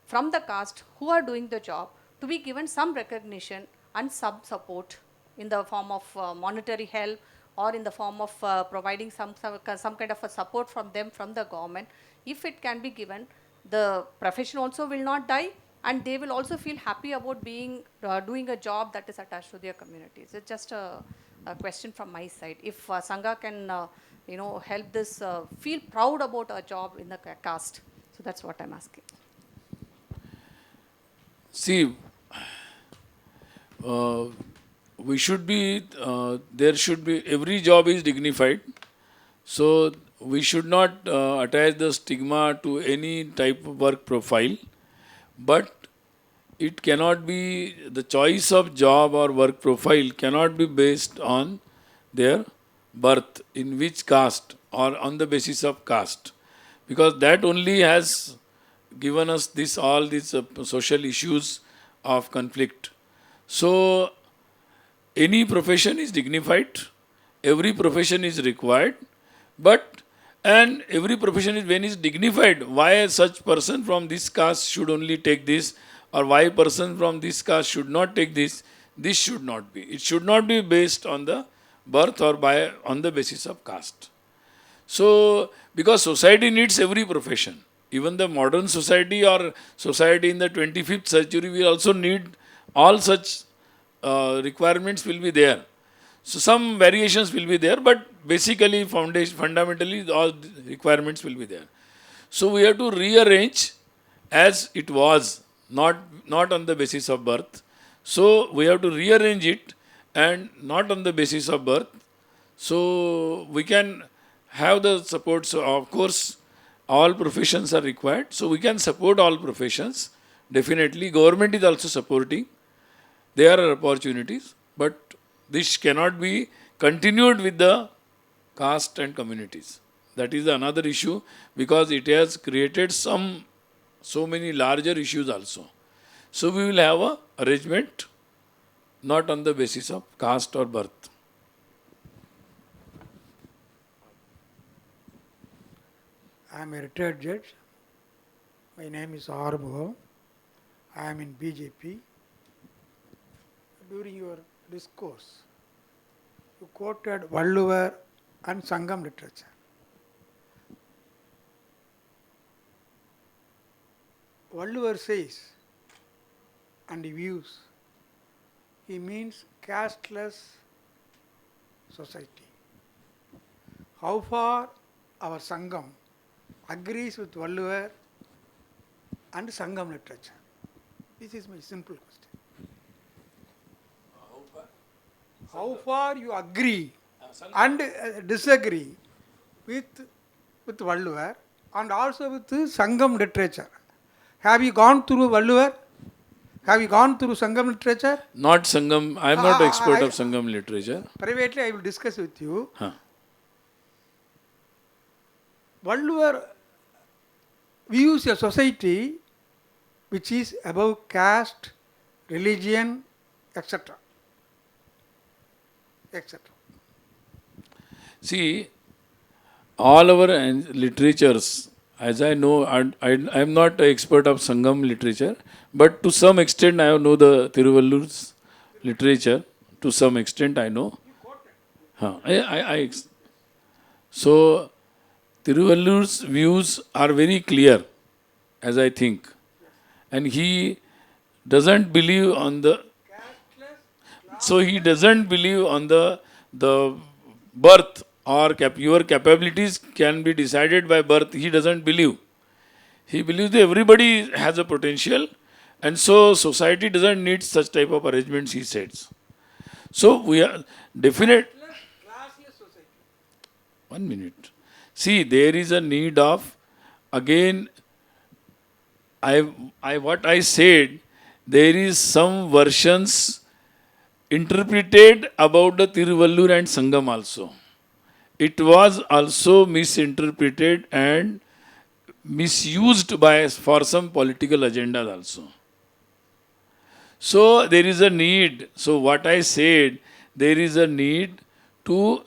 from the caste who are doing the job to be given some recognition and some support in the form of monetary help, or in the form of providing some kind of a support from them, from the government? If it can be given, the profession also will not die, and they will also feel happy about being doing a job that is attached to their communities. It's just a question from my side. If Sangha can help this feel proud about our job in the caste. So that's what I'm asking. See, we should be, there should be, every job is dignified. So we should not attach the stigma to any type of work profile, but it cannot be, the choice of job or work profile cannot be based on their birth, in which caste, or on the basis of caste, because that only has given us all these social issues of conflict. So any profession is dignified, every profession is required, and every profession is, when is dignified, why such person from this caste should only take this, or why person from this caste should not take this should not be. It should not be based on the birth or on the basis of caste. So, because society needs every profession, even the modern society or society in the 25th century, we also need all such requirements will be there. So some variations will be there, but basically fundamentally all requirements will be there. So we have to rearrange as it was, not on the basis of birth. So we have to rearrange it, and not on the basis of birth. So we can have the support. So of course all professions are required. So we can support all professions. Definitely government is also supporting. There are opportunities, but this cannot be continued with the caste and communities. That is another issue, because it has created so many larger issues also. So we will have a arrangement not on the basis of caste or birth. I am a retired judge. My name is Armugam. I am in BJP. During your discourse, you quoted Valluvar and Sangam literature. Valluvar says, and he views, he means casteless society. How far our Sangam agrees with Valluvar and Sangam literature? This is my simple question. How far you agree and disagree with Valluvar and also with Sangam literature? Have you gone through Valluvar? Have you gone through Sangam literature? Not Sangam, I am not Ah, expert I- of Sangam literature. Privately, I will discuss with you. Huh. Valluvar views a society which is above caste, religion, etc. etc. See, all our literatures, as I know, I am not an expert of Sangam literature, but to some extent I know the Tiruvallur's literature. To some extent I know. Huh. So, Tiruvallur's views are very clear, as I think. And he doesn't believe on the he doesn't believe on the birth or your capabilities can be decided by birth. He doesn't believe. He believes that everybody has a potential, and so society doesn't need such type of arrangements, he says. So we are definite. 1 minute. See, there is a need of, again, what I said, there is some versions interpreted about the Tiruvallur and Sangam also. It was also misinterpreted and misused for some political agendas also. So there is a need. So what I said, there is a need to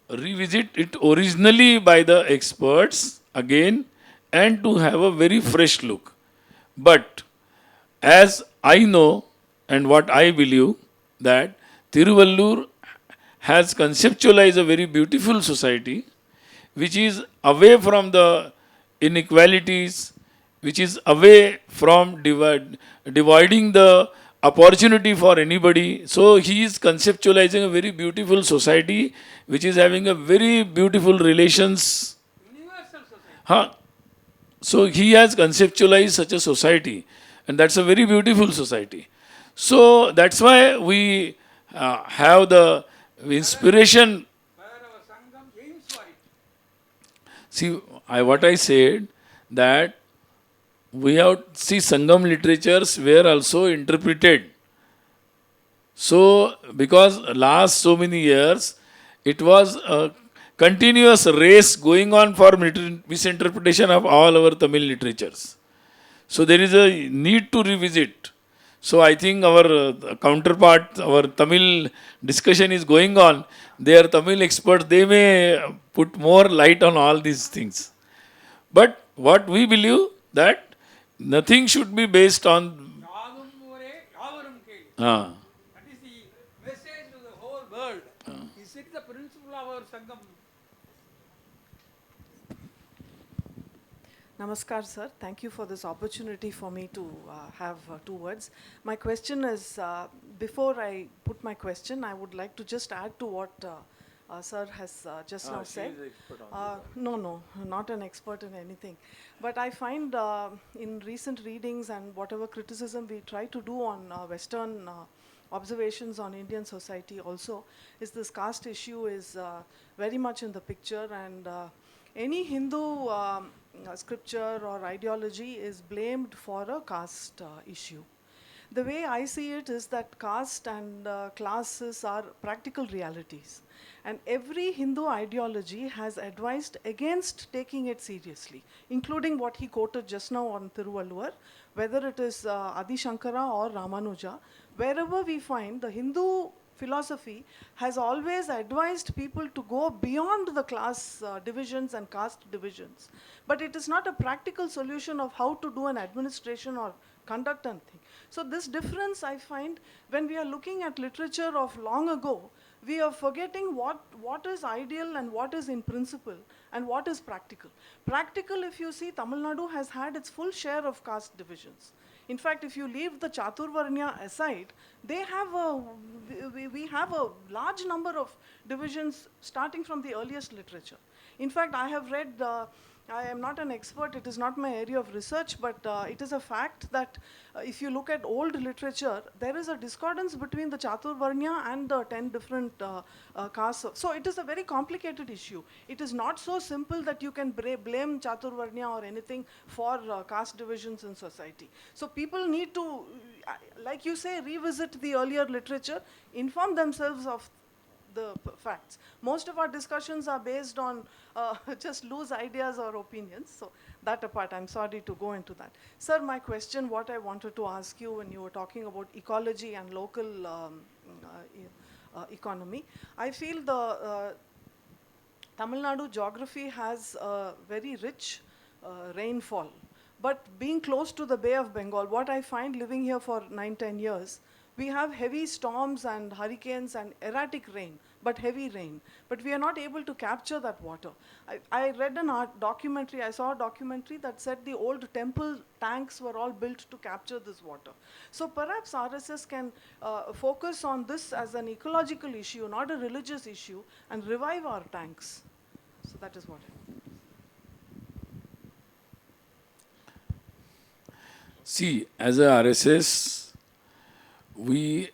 revisit it originally by the experts again and to have a very fresh look. But as I know and what I believe, that Tiruvallur has conceptualized a very beautiful society which is away from the inequalities, which is away from dividing the opportunity for anybody. So he is conceptualizing a very beautiful society which is having a very beautiful relations. Huh? So he has conceptualized such a society, and that's a very beautiful society. So that's why we have the inspiration. See, what I said, that we have, see, Sangam literatures were also interpreted. So, because last so many years, it was a continuous race going on for misinterpretation of all our Tamil literatures. So, there is a need to revisit. So, I think our counterpart, our Tamil discussion is going on. They are Tamil experts, they may put more light on all these things. But what we believe, that nothing should be based on. Ah. That is the message to the whole world. Is it the principle of our Sangam? Namaskar, sir. Thank you for this opportunity for me to have 2 words. My question is, before I put my question, I would like to just add to what sir has just now said. No, not an expert in anything. But I find in recent readings and whatever criticism we try to do on Western observations on Indian society also, is this caste issue is very much in the picture, and any Hindu scripture or ideology is blamed for a caste issue. The way I see it is that caste and classes are practical realities. And every Hindu ideology has advised against taking it seriously, including what he quoted just now on Thiruvalluvar, whether it is Adi Shankara or Ramanuja. Wherever we find the Hindu philosophy has always advised people to go beyond the class divisions and caste divisions. But it is not a practical solution of how to do an administration or conduct anything. So this difference I find when we are looking at literature of long ago, we are forgetting what is ideal and what is in principle and what is practical. Practical, if you see, Tamil Nadu has had its full share of caste divisions. In fact, if you leave the Chaturvarnya aside, we have a large number of divisions starting from the earliest literature. In fact, I have read, I am not an expert, it is not my area of research, but it is a fact that if you look at old literature, there is a discordance between the Chaturvarnya and the 10 different castes. So it is a very complicated issue. It is not so simple that you can blame Chaturvarnya or anything for caste divisions in society. So people need to, like you say, revisit the earlier literature, inform themselves of the facts. Most of our discussions are based on just loose ideas or opinions. So that apart, I'm sorry to go into that. Sir, my question, what I wanted to ask you when you were talking about ecology and local economy, I feel the Tamil Nadu geography has a very rich rainfall. But being close to the Bay of Bengal, what I find living here for 9-10 years, we have heavy storms and hurricanes and erratic rain, but heavy rain. But we are not able to capture that water. I read an documentary, I saw a documentary that said the old temple tanks were all built to capture this water. So perhaps RSS can focus on this as an ecological issue, not a religious issue, and revive our tanks. So that is what See, as a RSS, we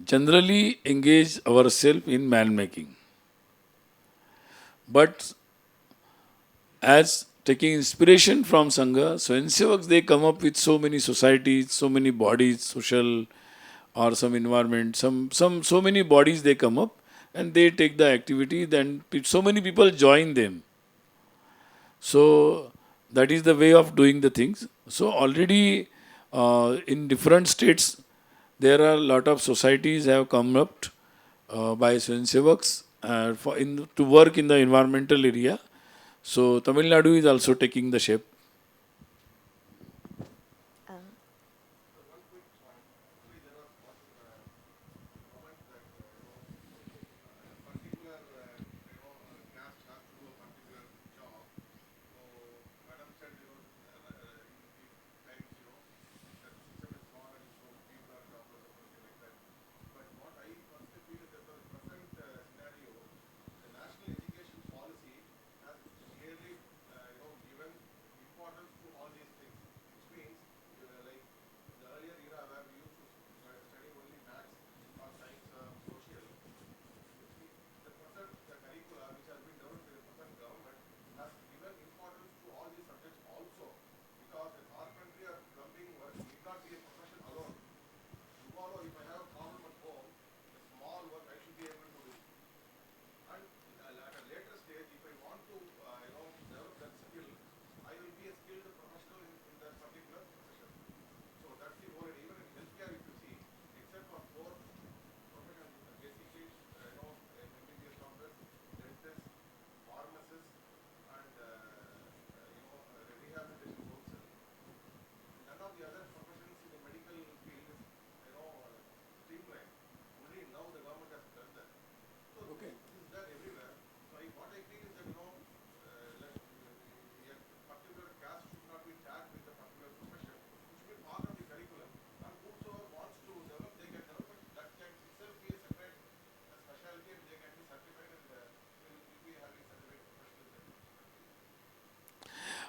generally engage ourselves in man making. But as taking inspiration from Sangha, so in Sevaks they come up with so many societies, so many bodies, social or some environment, so many bodies they come up and they take the activity, then so many people join them. So that is the way of doing the things. So already in different states, there are a lot of societies have come up by Swayamsevaks to work in the environmental area. So Tamil Nadu is also taking the shape.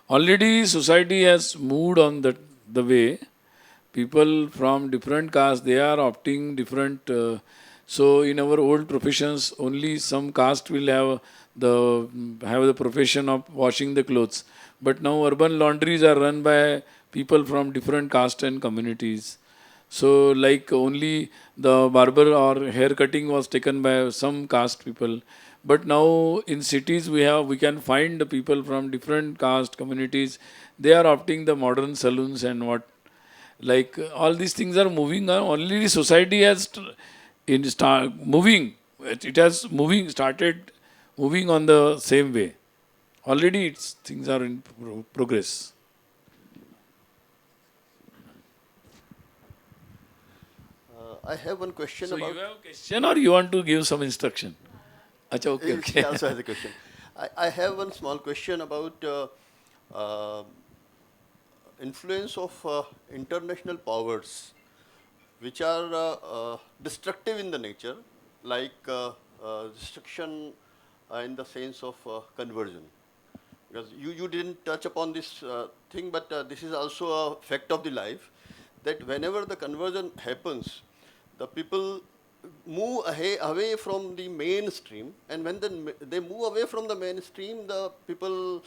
Already society has moved on the way. People from different castes, they are opting different. So in our old professions, only some caste will have the profession of washing the clothes. But now urban laundries are run by people from different caste and communities. So like only the barber or hair cutting was taken by some caste people. But now in cities we can find the people from different caste communities. They are opting the modern saloons and what like all these things are moving on. Only the society has moving. It has moving started moving on the same way. Already things are in progress. I have one question So about. you have a question or you want to give some instruction? Acha, okay, He okay. also has a question. I have one small question about uh, influence of international powers, which are destructive in the nature, like destruction in the sense of conversion. Because you didn't touch upon this thing, but this is also a fact of the life, that whenever the conversion happens, the people move away from the mainstream, and when they move away from the mainstream, the people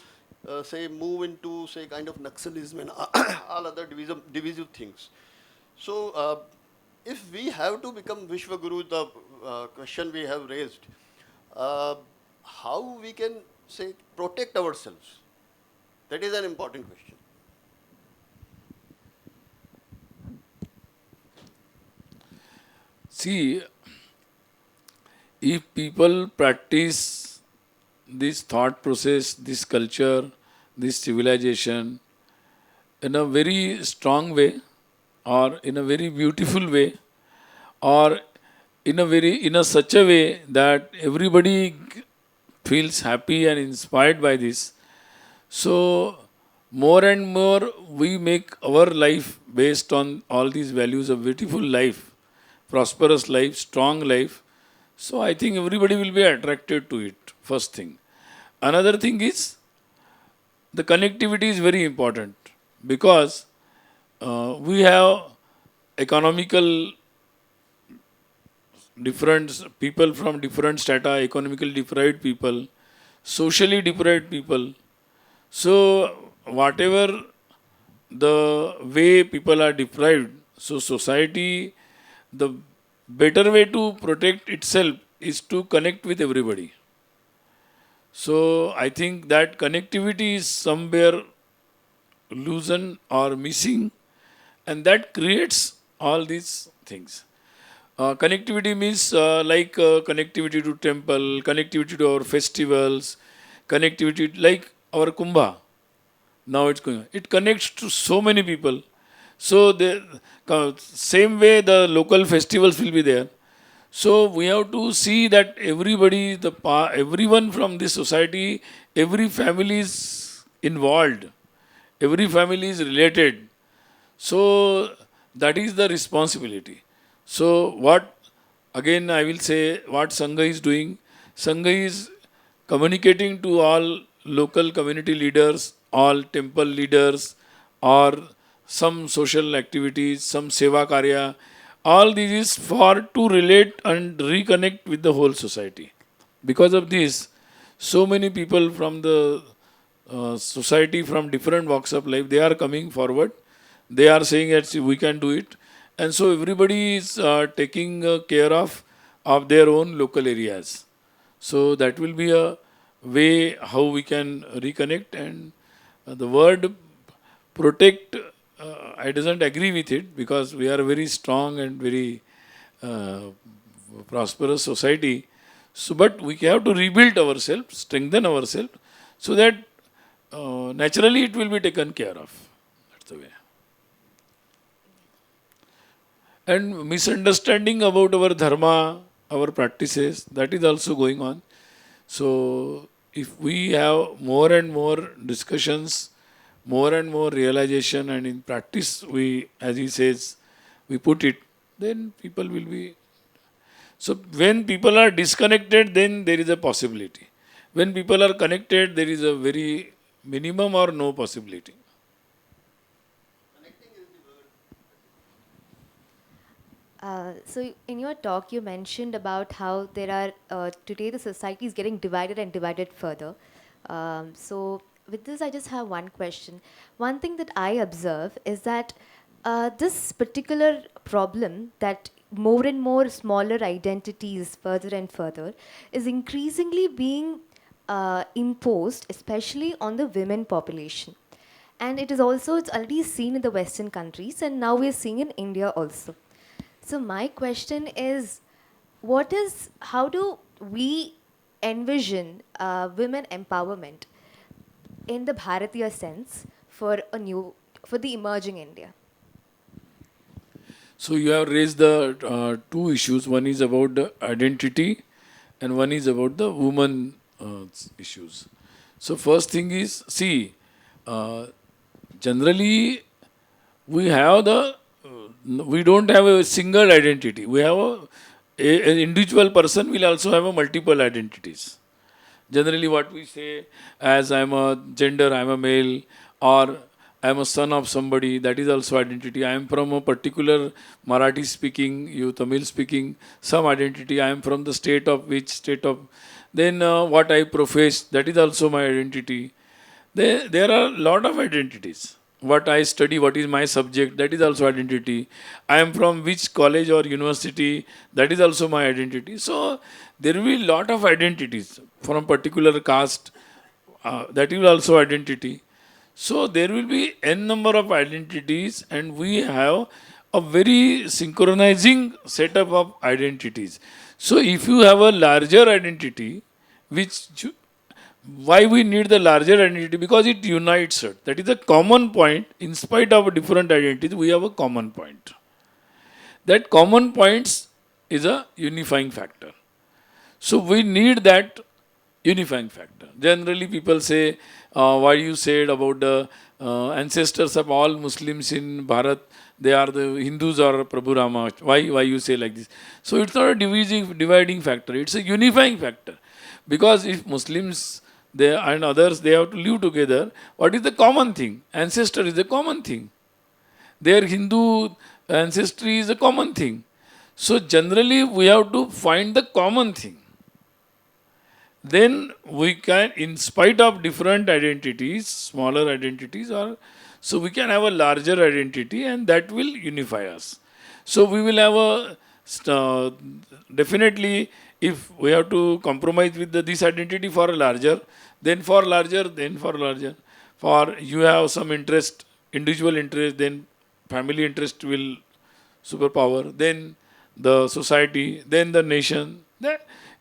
say move into say kind of Naxalism and all other divisive things. So if we have to become Vishwaguru, the question we have raised, uh, how we can say protect ourselves? That is an important question. See, if people practice this thought process, this culture, this civilization in a very strong way or in a very beautiful way or in a such a way that everybody feels happy and inspired by this. So more and more we make our life based on all these values of beautiful life, prosperous life, strong life. So I think everybody will be attracted to it. First thing. Another thing is the connectivity is very important because we have economical different people from different strata, economically deprived people, socially deprived people. So whatever the way people are deprived, so society, the better way to protect itself is to connect with everybody. So I think that connectivity is somewhere loosened or missing, and that creates all these things. Connectivity means connectivity to temple, connectivity to our festivals, connectivity like our Kumbha. Now it's going. It connects to so many people. So the same way the local festivals will be there. So we have to see that everybody, everyone from this society, every family is involved, every family is related. So that is the responsibility. So what again I will say what Sangha is doing. Sangha is communicating to all local community leaders, all temple leaders, or some social activities, some seva karya. All this is for to relate and reconnect with the whole society. Because of this, so many people from the society from different walks of life, they are coming forward. They are saying that we can do it. And so everybody is taking care of their own local areas. So that will be a way how we can reconnect. And the word protect, I doesn't agree with it because we are a very strong and very uh, prosperous society. So, but we have to rebuild ourselves, strengthen ourselves, so that naturally it will be taken care of. That's the way. And misunderstanding about our dharma, our practices, that is also going on. So, if we have more and more discussions, more and more realization, and in practice, we, as he says, we put it, then people will be. So, when people are disconnected, then there is a possibility. When people are connected, there is a very minimum or no possibility. So in your talk, you mentioned about how there are today the society is getting divided and divided further. So with this, I just have one question. One thing that I observe is that This particular problem that more and more smaller identities further and further is increasingly being imposed, especially on the women population. And it is also, it's already seen in the Western countries, and now we're seeing in India also. So my question is, how do we envision women empowerment in the Bharatiya sense for the emerging India? So you have raised the two issues. One is about the identity, and one is about the woman issues. So first thing is, see, uh, generally we have we don't have a single identity. We have an individual person will also have a multiple identities. Generally, what we say as I'm a gender, I'm a male, or I'm a son of somebody, that is also identity. I am from a particular Marathi speaking, you Tamil speaking, some identity. I am from the state of which state of. Then what I profess, that is also my identity. There are a lot of identities. What I study, what is my subject, that is also identity. I am from which college or university, that is also my identity. So there will be a lot of identities from particular caste, that is also identity. So there will be n number of identities, and we have a very synchronizing setup of identities. So if you have a larger identity, why we need the larger identity? Because it unites us. That is a common point. In spite of different identities, we have a common point. That common points is a unifying factor. So we need that unifying factor. Generally, people say, what you said about the ancestors of all Muslims in Bharat, they are the Hindus or Prabhu Rama. Why you say like this? So it's not a dividing factor. It's a unifying factor. Because if Muslims and others, they have to live together, what is the common thing? Ancestor is a common thing. Their Hindu ancestry is a common thing. So generally, we have to find the common thing. Then we can, in spite of different identities, smaller identities, so we can have a larger identity, and that will unify us. So we will have definitely, if we have to compromise with this identity for a larger, then for larger, then for larger. For you have some interest, individual interest, then family interest will superpower, then the society, then the nation.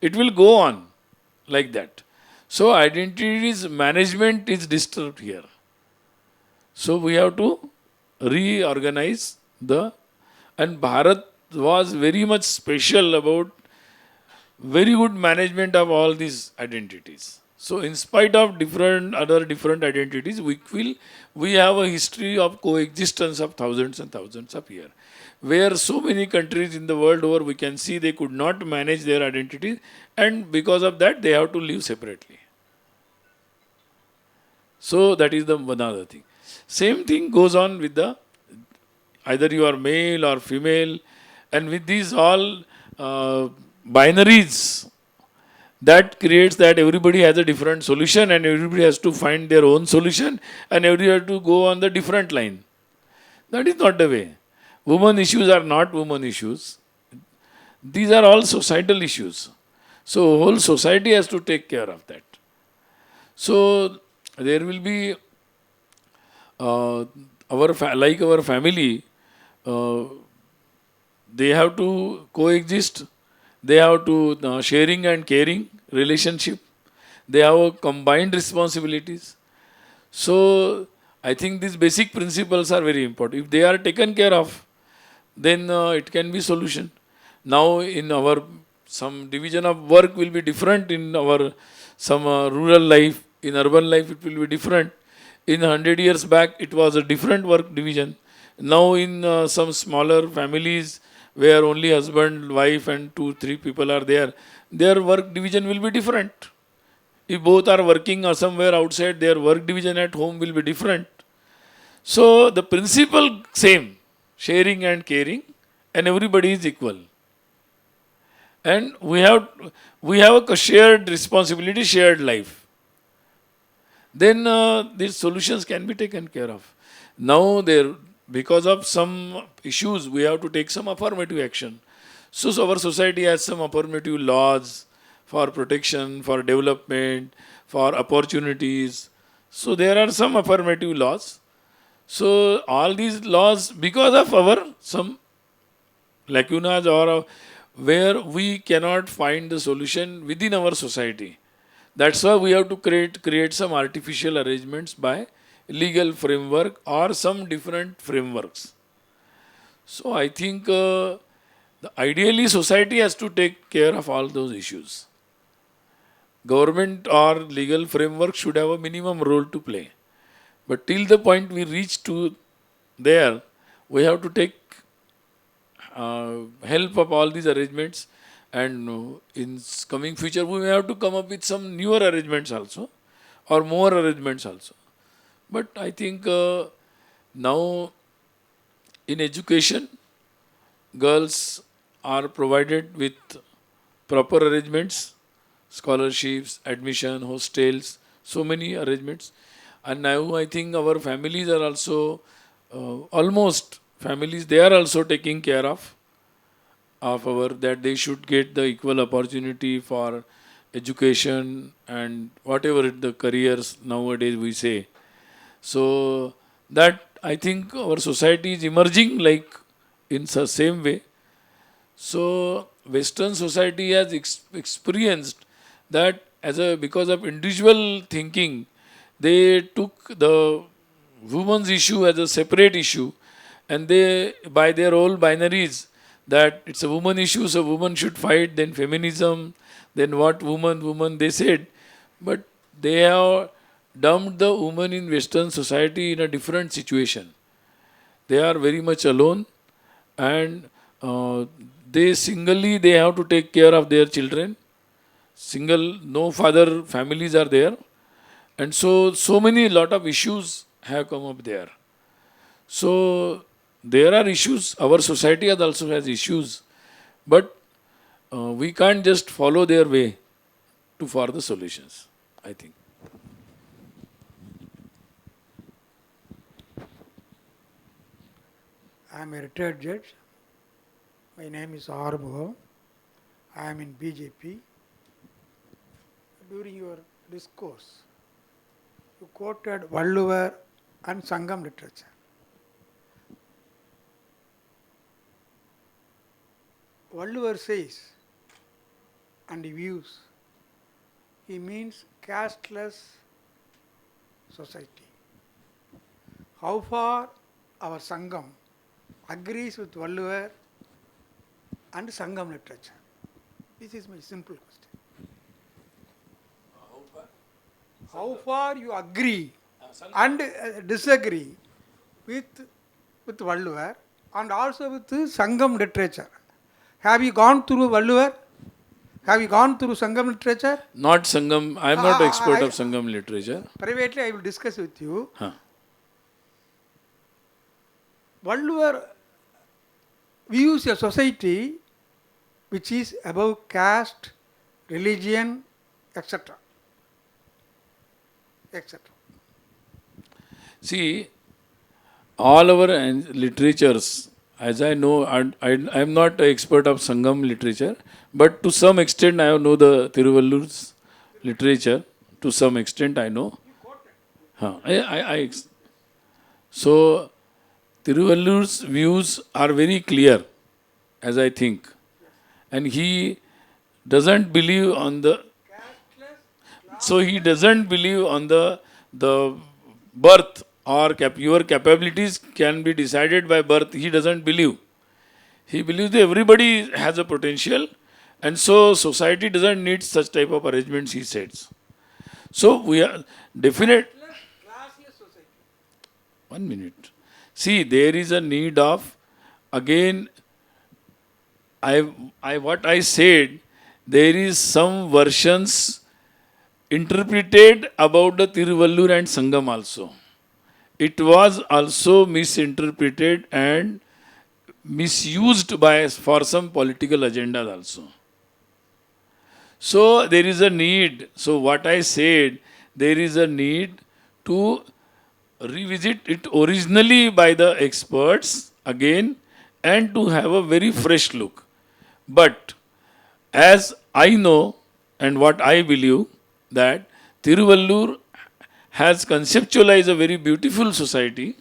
It will go on like that. So identities management is disturbed here. So we have to reorganize and Bharat was very much special about very good management of all these identities. So in spite of different identities, we have a history of coexistence of thousands and thousands of years, where so many countries in the world over we can see they could not manage their identities, and because of that they have to live separately. So that is the another thing. Same thing goes on with either you are male or female, and with these all binaries, that creates that everybody has a different solution, and everybody has to find their own solution, and everybody has to go on the different line. That is not the way. Women issues are not women issues. These are all societal issues. So whole society has to take care of that. So there will be like our family, they have to coexist. They have to sharing and caring relationship. They have combined responsibilities. So I think these basic principles are very important. If they are taken care of, then it can be solution. Now in our some division of work will be different in our some rural life. In urban life it will be different. In 100 years back it was a different work division. Now in some smaller families where only husband, wife and 2-3 people are there, their work division will be different. If both are working or somewhere outside, their work division at home will be different. So the principle same, sharing and caring, and everybody is equal. And we have a shared responsibility, shared life. Then these solutions can be taken care of. Now because of some issues, we have to take some affirmative action. So our society has some affirmative laws for protection, for development, for opportunities. So there are some affirmative laws. So all these laws, because of our some lacunas or where we cannot find the solution within our society. That's why we have to create some artificial arrangements by legal framework or some different frameworks. So I think ideally society has to take care of all those issues. Government or legal framework should have a minimum role to play. But till the point we reach to there, we have to take help of all these arrangements, and in coming future we may have to come up with some newer arrangements also or more arrangements also. But I think now in education, girls are provided with proper arrangements, scholarships, admission, hostels, so many arrangements. And now I think our families are also almost families, they are also taking care of our, that they should get the equal opportunity for education and whatever the careers nowadays we say. So that I think our society is emerging like in the same way. So Western society has experienced that as a because of individual thinking, they took the women's issue as a separate issue, and they by their old binaries that it's a woman issue, so woman should fight, then feminism, then what woman they said, but they have dumped the woman in Western society in a different situation. They are very much alone, and they have to take care of their children. Single, no father families are there, and so many lot of issues have come up there. So there are issues. Our society also has issues, but we can't just follow their way for the solutions, I think. I am a retired judge. My name is Arbo. I am in BJP. During your discourse, you quoted Valluvar and Sangam literature. Valluvar says, and he views, he means casteless society. How far our Sangam agrees with Valluvar and Sangam literature? This is my simple question. How far you agree and disagree with Valluvar and also with Sangam literature? Have you gone through Valluvar? Have you gone through Sangam literature? Not Sangam, I am not expert of Sangam literature. Privately, I will discuss with you. Huh. Valluvar views a society which is above caste, religion, etc. etc. See, all our literatures, as I know, I am not an expert of Sangam literature, but to some extent I know the Tiruvallur's literature. To some extent I know. So Tiruvallur's views are very clear, as I think, and he doesn't believe on the. So he doesn't believe on the birth or your capabilities can be decided by birth. He doesn't believe. He believes that everybody has a potential, and so society doesn't need such type of arrangements, he says. So we are definite. 1 minute. See, there is a need of, again, what I said, there is some versions interpreted about the Tiruvallur and Sangam also. It was also misinterpreted and misused for some political agendas also. So there is a need. So what I said, there is a need to revisit it originally by the experts again and to have a very fresh look. But as I know and what I believe that Tiruvallur has conceptualized a very beautiful society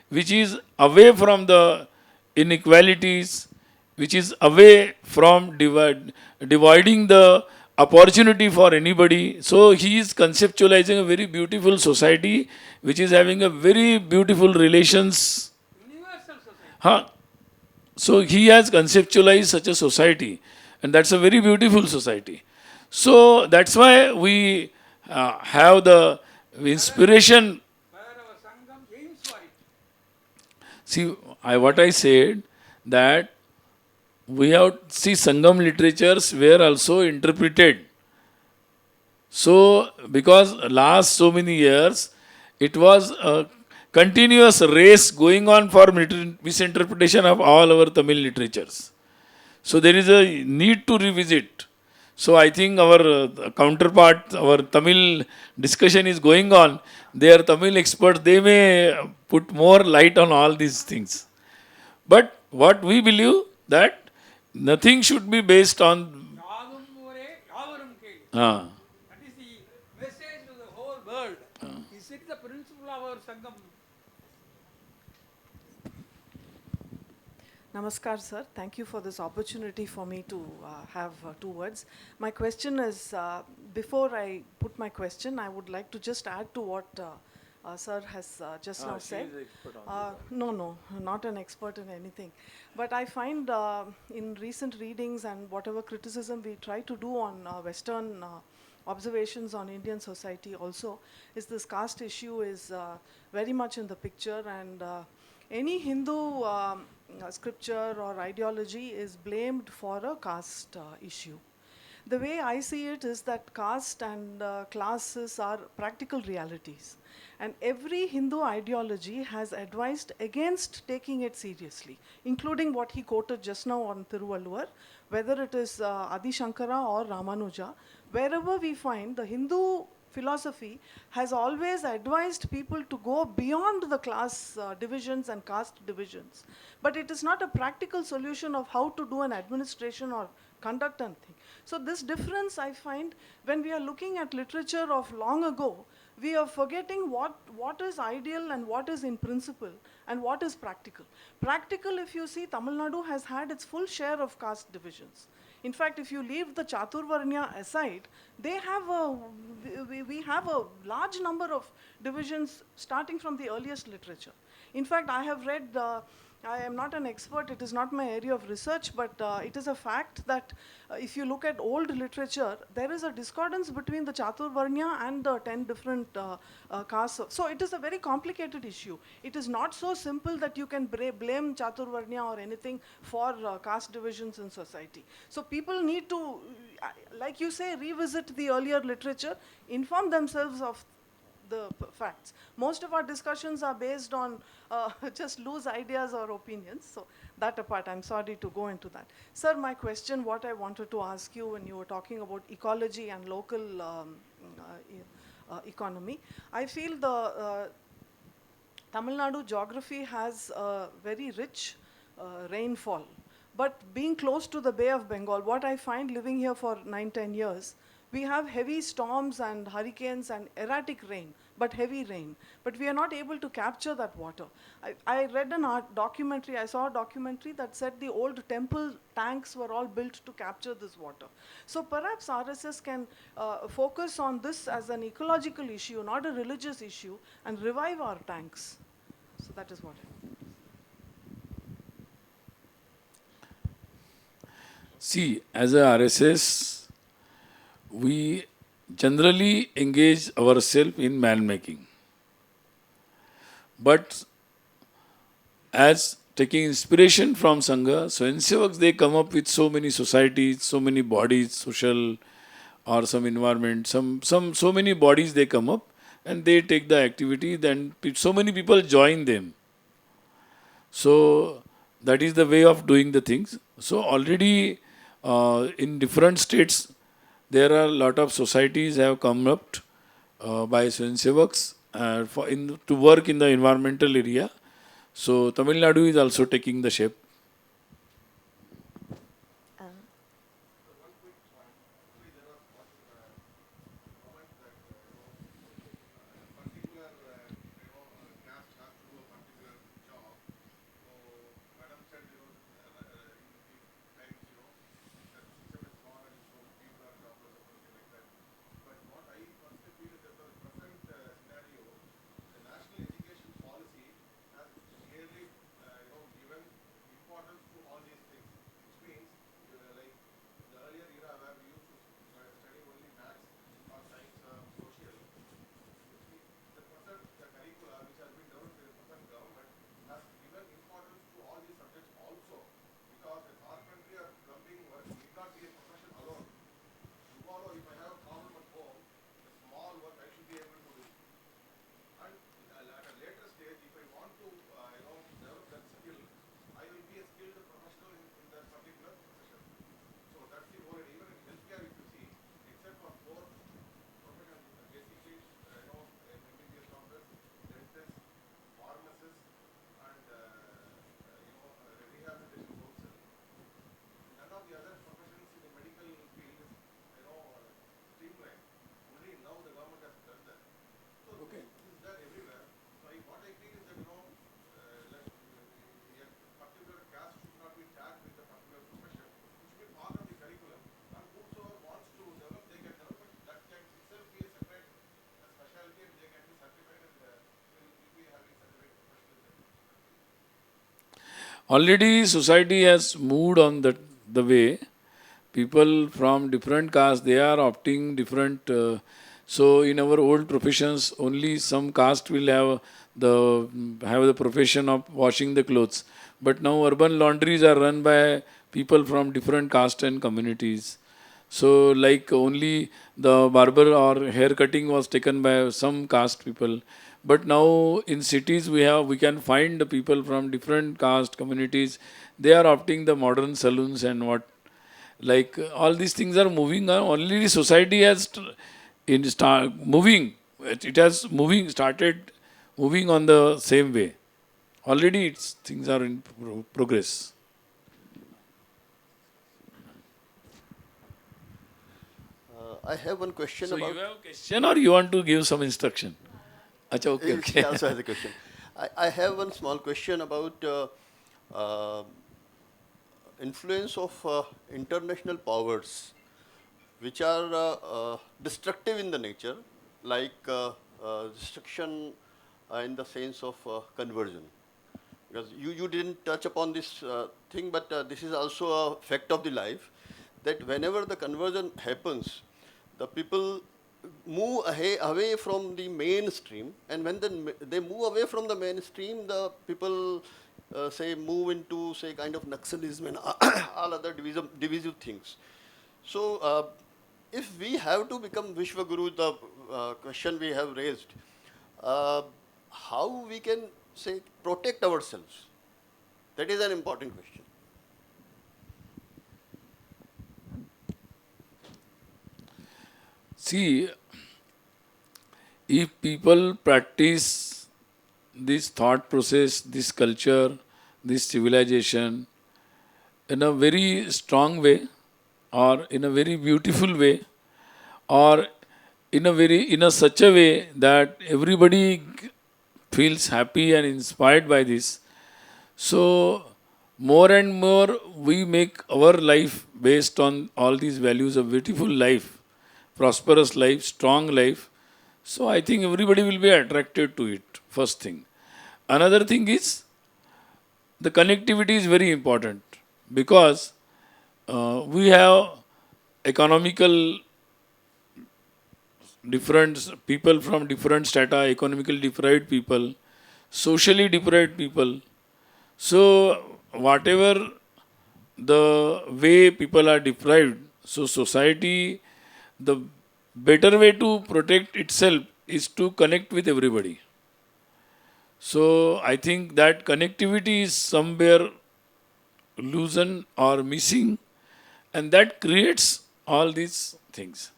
which is away from the inequalities, which is away from dividing the opportunity for anybody. So he is conceptualizing a very beautiful society which is having a very beautiful relations. Huh? So he has conceptualized such a society, and that's a very beautiful society. So that's why we have the inspiration. Where our Sangam aims for it. See, what I said that we have see Sangam literatures were also interpreted. So because last so many years, it was a continuous race going on for misinterpretation of all our Tamil literatures. So there is a need to revisit. So I think our counterpart, our Tamil discussion is going on. They are Tamil experts. They may put more light on all these things. But what we believe that nothing should be based on. யாதும் ஊரே யாவரும் கேளு. Ah, That is the message to the whole world. Is it the principle of our Sangam? Namaskar, sir. Thank you for this opportunity for me to have 2 words. My question is, before I put my question, I would like to just add to what sir has just now said. No, not an expert in anything. But I find in recent readings and whatever criticism we try to do on Western observations on Indian society also, is this caste issue is very much in the picture, and any Hindu scripture or ideology is blamed for a caste issue. The way I see it is that caste and classes are practical realities. And every Hindu ideology has advised against taking it seriously, including what he quoted just now on Thiruvalluvar, whether it is Adi Shankara or Ramanuja. Wherever we find the Hindu philosophy has always advised people to go beyond the class divisions and caste divisions. But it is not a practical solution of how to do an administration or conduct anything. So this difference I find when we are looking at literature of long ago, we are forgetting what is ideal and what is in principle and what is practical. Practical, if you see, Tamil Nadu has had its full share of caste divisions. In fact, if you leave the Chaturvarnya aside, they have we have a large number of divisions starting from the earliest literature. In fact, I have read, I am not an expert, it is not my area of research, but it is a fact that if you look at old literature, there is a discordance between the Chaturvarnya and the 10 different castes. So it is a very complicated issue. It is not so simple that you can blame Chaturvarnya or anything for caste divisions in society. So people need to, like you say, revisit the earlier literature, inform themselves of the facts. Most of our discussions are based on just loose ideas or opinions. So that apart, I'm sorry to go into that. Sir, my question, what I wanted to ask you when you were talking about ecology and local economy, I feel the Tamil Nadu geography has a very rich rainfall. But being close to the Bay of Bengal, what I find living here for 9-10 years, we have heavy storms and hurricanes and erratic rain, but heavy rain. But we are not able to capture that water. I read an documentary, I saw a documentary that said the old temple tanks were all built to capture this water. So perhaps RSS can focus on this as an ecological issue, not a religious issue, and revive our tanks. So that is what I see, as a RSS, we generally engage ourselves in man making. But as taking inspiration from Sangha, so in Sevaks they come up with so many societies, so many bodies, social or some environment, so many bodies they come up and they take the activity, then so many people join them. So that is the way of doing the things. So already in different states, there are a lot of societies have come up by Swayamsevaks to work in the environmental area. So Tamil Nadu is also taking the shape. Already society has moved on the way. People from different castes, they are opting different. So in our old professions, only some caste will have the profession of washing the clothes. But now urban laundries are run by people from different caste and communities. So like only the barber or hair cutting was taken by some caste people. But now in cities we can find the people from different caste communities. They are opting the modern saloons and what, like all these things are moving on. Only society has moving. It has started moving on the same way. Already things are in progress. I have one question So about. you have a question or you want to give some instruction? Acha, okay, He okay. also has a question. I have one small question about uh, influence of international powers which are destructive in the nature, like destruction in the sense of conversion. Because you didn't touch upon this thing, but this is also a fact of the life, that whenever the conversion happens, the people move away from the mainstream, and when they move away from the mainstream, the people say move into say kind of Naxalism and all other divisive things. So if we have to become Vishwaguru, the question we have raised, uh, how we can say protect ourselves? That is an important question. See, if people practice this thought process, this culture, this civilization in a very strong way, or in a very beautiful way, or in a such a way that everybody feels happy and inspired by this. So more and more we make our life based on all these values of beautiful life, prosperous life, strong life. So I think everybody will be attracted to it. First thing. Another thing is the connectivity is very important because we have economical different people from different strata, economically deprived people, socially deprived people. So whatever the way people are deprived, so society, the better way to protect itself is to connect with everybody. So I think that connectivity is somewhere loosened or missing, and that creates all these things.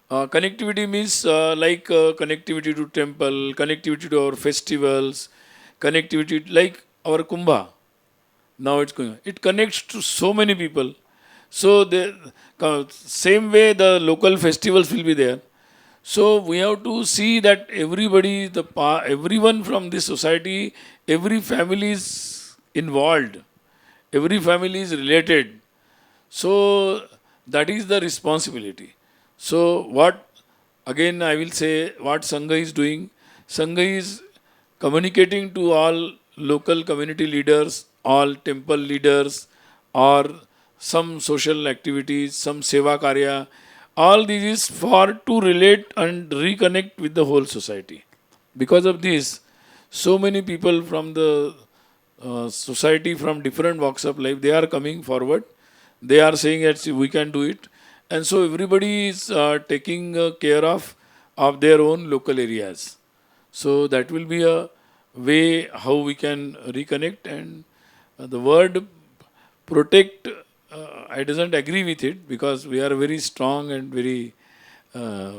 Connectivity means connectivity to temple, connectivity to our festivals, connectivity like our Kumbha. Now it's going. It connects to so many people. So the same way the local festivals will be there. So we have to see that everybody, everyone from this society, every family is involved, every family is related. So that is the responsibility. So what again I will say what Sangha is doing. Sangha is communicating to all local community leaders, all temple leaders, or some social activities, some seva karya. All this is for to relate and reconnect with the whole society. Because of this, so many people from the society from different walks of life, they are coming forward. They are saying that "See, we can do it," and so everybody is taking care of their own local areas. So that will be a way how we can reconnect. And the word protect, I doesn't agree with it because we are a very strong and very uh,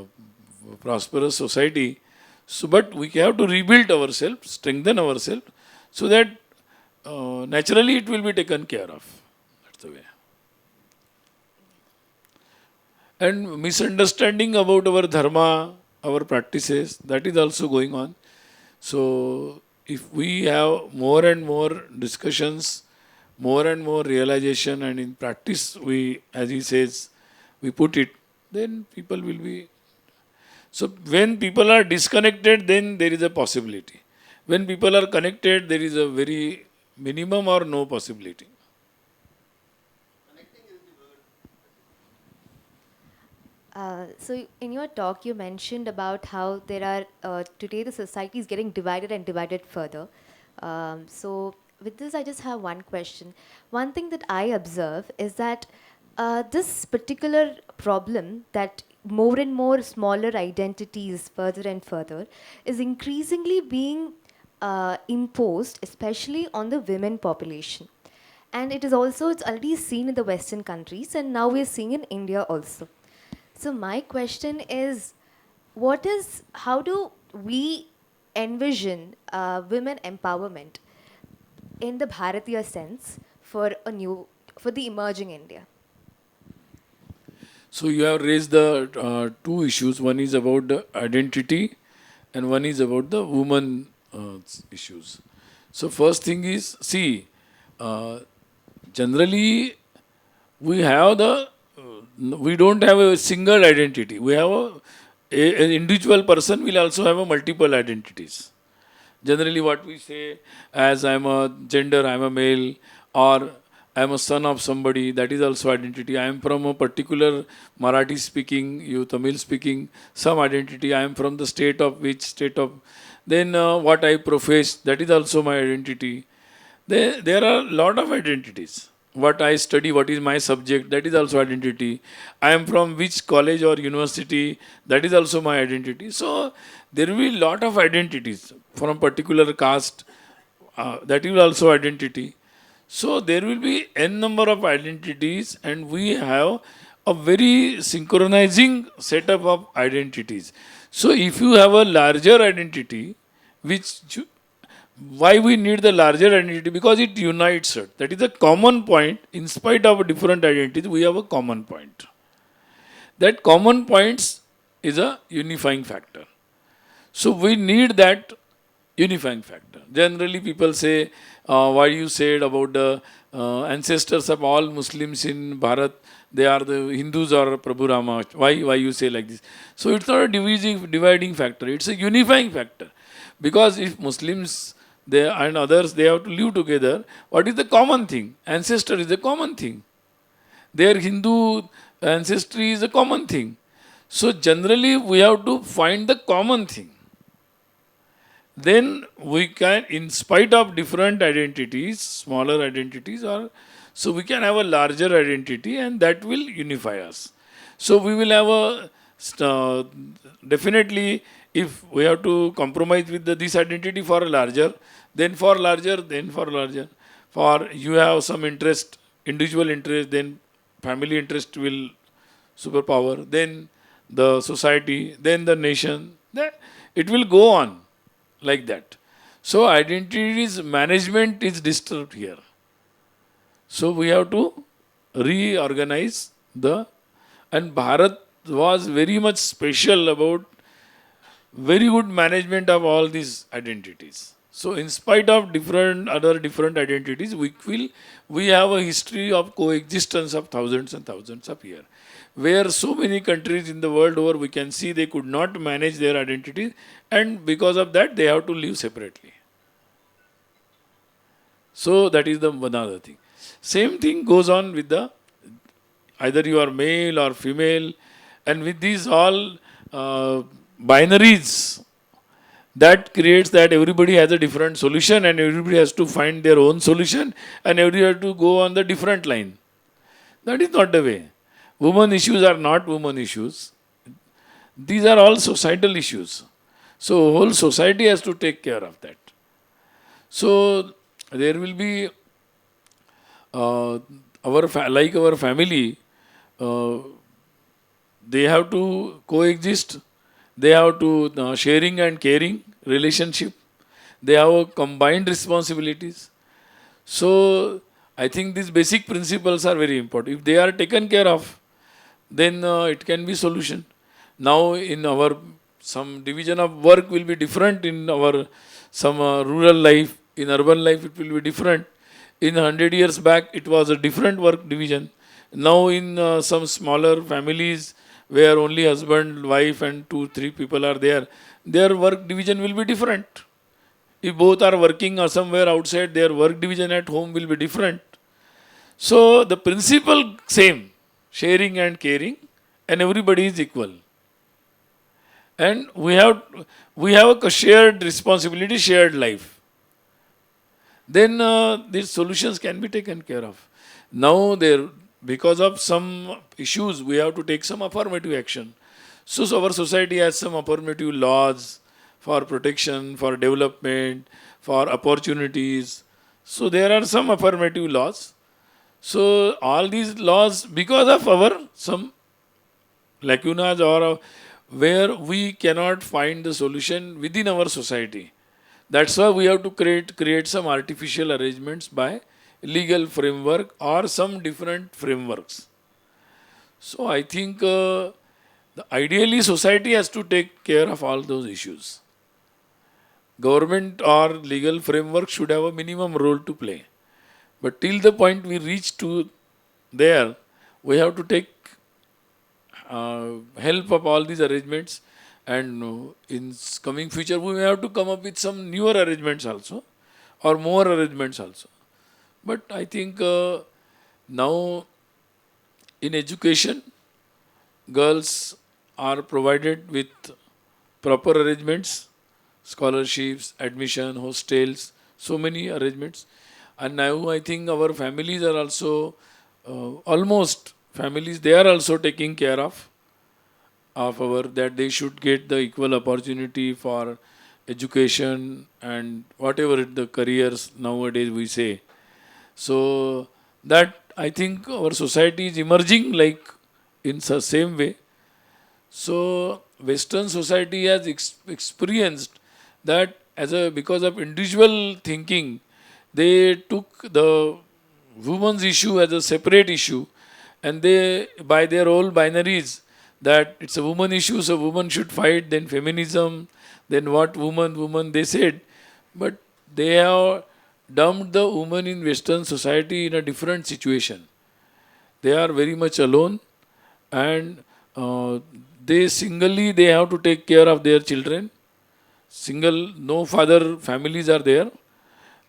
prosperous society. So, but we have to rebuild ourselves, strengthen ourselves, so that naturally it will be taken care of. That's the way. And misunderstanding about our dharma, our practices, that is also going on. So, if we have more and more discussions, more and more realization, and in practice we, as he says, we put it, then people will be. So, when people are disconnected, then there is a possibility. When people are connected, there is a very minimum or no possibility. So in your talk, you mentioned about how there are today the society is getting divided and divided further. So with this, I just have one question. One thing that I observe is that this particular problem that more and more smaller identities further and further is increasingly being imposed, especially on the women population. And it is also, it's already seen in the Western countries, and now we're seeing in India also. So my question is, how do we envision women empowerment in the Bharatiya sense for the emerging India? So you have raised the two issues. One is about the identity, and one is about the woman issues. So first thing is, see, uh, generally we have we don't have a single identity. We have an individual person will also have a multiple identities. Generally, what we say as I'm a gender, I'm a male, or I'm a son of somebody, that is also identity. I am from a particular Marathi speaking, you Tamil speaking, some identity. I am from the state of which state of. Then what I profess, that is also my identity. There are a lot of identities. What I study, what is my subject, that is also identity. I am from which college or university, that is also my identity. So there will be a lot of identities from particular caste, that is also identity. So there will be n number of identities, and we have a very synchronizing setup of identities. So if you have a larger identity, which why we need the larger identity? Because it unites us. That is the common point. In spite of different identities, we have a common point. That common points is a unifying factor. So we need that unifying factor. Generally, people say, why you said about the ancestors of all Muslims in Bharat, they are the Hindus or Prabhu Rama. Why you say like this? So it's not a dividing factor. It's a unifying factor. Because if Muslims and others, they have to live together, what is the common thing? Ancestor is the common thing. Their Hindu ancestry is a common thing. So generally, we have to find the common thing. Then we can, in spite of different identities, smaller identities, or so we can have a larger identity, and that will unify us. So we will have definitely, if we have to compromise with this identity for a larger, then for larger, then for larger. For you have some interest, individual interest, then family interest will superpower. Then the society, then the nation. It will go on like that. So identities management is disturbed here. So we have to reorganize and Bharat was very much special about very good management of all these identities. So in spite of different identities, we have a history of coexistence of thousands and thousands of years, where so many countries in the world over we can see they could not manage their identities, and because of that they have to live separately. So that is the another thing. Same thing goes on with the either you are male or female, and with these all binaries, that creates that everybody has a different solution and everybody has to find their own solution and everybody has to go on the different line. That is not the way. Women issues are not women issues. These are all societal issues. So whole society has to take care of that. So there will be like our family, they have to coexist. They have to sharing and caring relationship. They have combined responsibilities. So I think these basic principles are very important. If they are taken care of, then it can be solution. Now in our some division of work will be different in our some rural life. In urban life it will be different. In 100 years back it was a different work division. Now in some smaller families where only husband, wife and 2-3 people are there, their work division will be different. If both are working or somewhere outside, their work division at home will be different. So the principle same, sharing and caring, and everybody is equal. And we have a shared responsibility, shared life. Then these solutions can be taken care of. Now because of some issues, we have to take some affirmative action. So our society has some affirmative laws for protection, for development, for opportunities. So there are some affirmative laws. So all these laws, because of our some lacunas or where we cannot find the solution within our society. That's why we have to create some artificial arrangements by legal framework or some different frameworks. So I think ideally society has to take care of all those issues. Government or legal framework should have a minimum role to play. But till the point we reach to there, we have to take help of all these arrangements, and in coming future we may have to come up with some newer arrangements also or more arrangements also. But I think now in education, girls are provided with proper arrangements, scholarships, admission, hostels, so many arrangements. And now I think our families are also almost families, they are also taking care of our that they should get the equal opportunity for education and whatever the careers nowadays we say. So that I think our society is emerging like in the same way. So Western society has experienced that because of individual thinking, they took the women's issue as a separate issue, and they by their own binaries that it's a woman issue, so woman should fight, then feminism, then what woman they said, but they have dumped the woman in Western society in a different situation. They are very much alone, and they have to take care of their children. Single, no father families are there,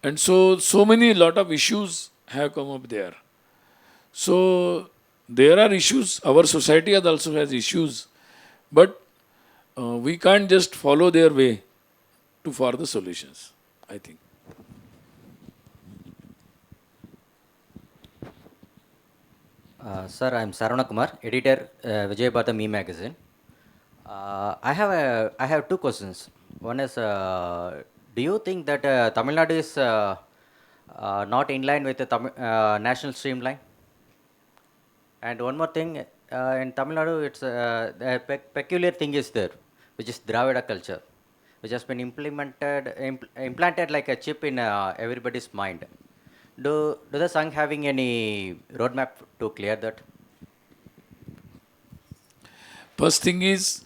and so many lot of issues have come up there. So there are issues. Our society also has issues, but we can't just follow their way for the solutions, I think. Sir, I'm Saravana Kumar, editor, Vijayabhata Me Magazine. I have two questions. One is, do you think that Tamil Nadu is not in line with the national streamline? And one more thing, in Tamil Nadu, it's a peculiar thing is there, which is Dravida culture, which has been implanted like a chip in everybody's mind. Do the Sangh having any roadmap to clear that? First thing is,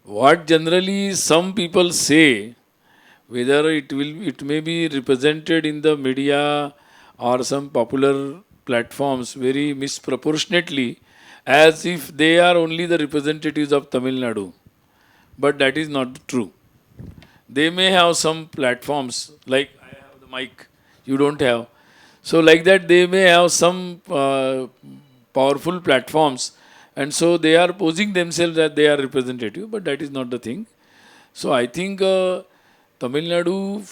what generally some people say, whether it may be represented in the media or some popular platforms very misproportionately, as if they are only the representatives of Tamil Nadu. But that is not true. They may have some platforms, like I have the mic, you don't have. So, like that, they may have some powerful platforms, and so they are posing themselves that they are representative, but that is not the thing. So, I think Tamil Nadu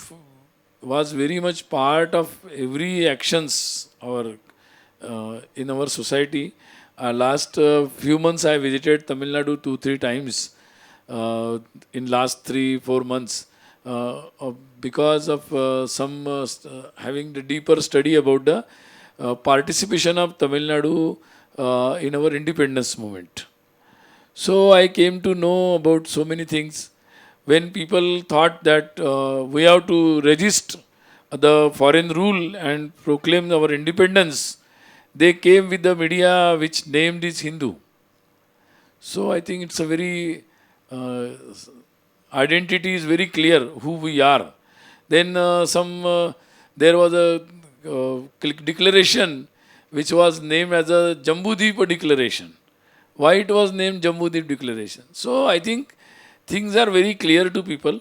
was very much part of every actions in our society. Last few months, I visited Tamil Nadu 2-3 times in last 3-4 months because of having the deeper study about the participation of Tamil Nadu in our independence movement. So I came to know about so many things. When people thought that we have to resist the foreign rule and proclaim our independence, they came with the media which named is Hindu. So I think it's a very identity is very clear who we are. Then there was a declaration which was named as a Jambudvipa Declaration. Why it was named Jambudvip Declaration? So I think things are very clear to people,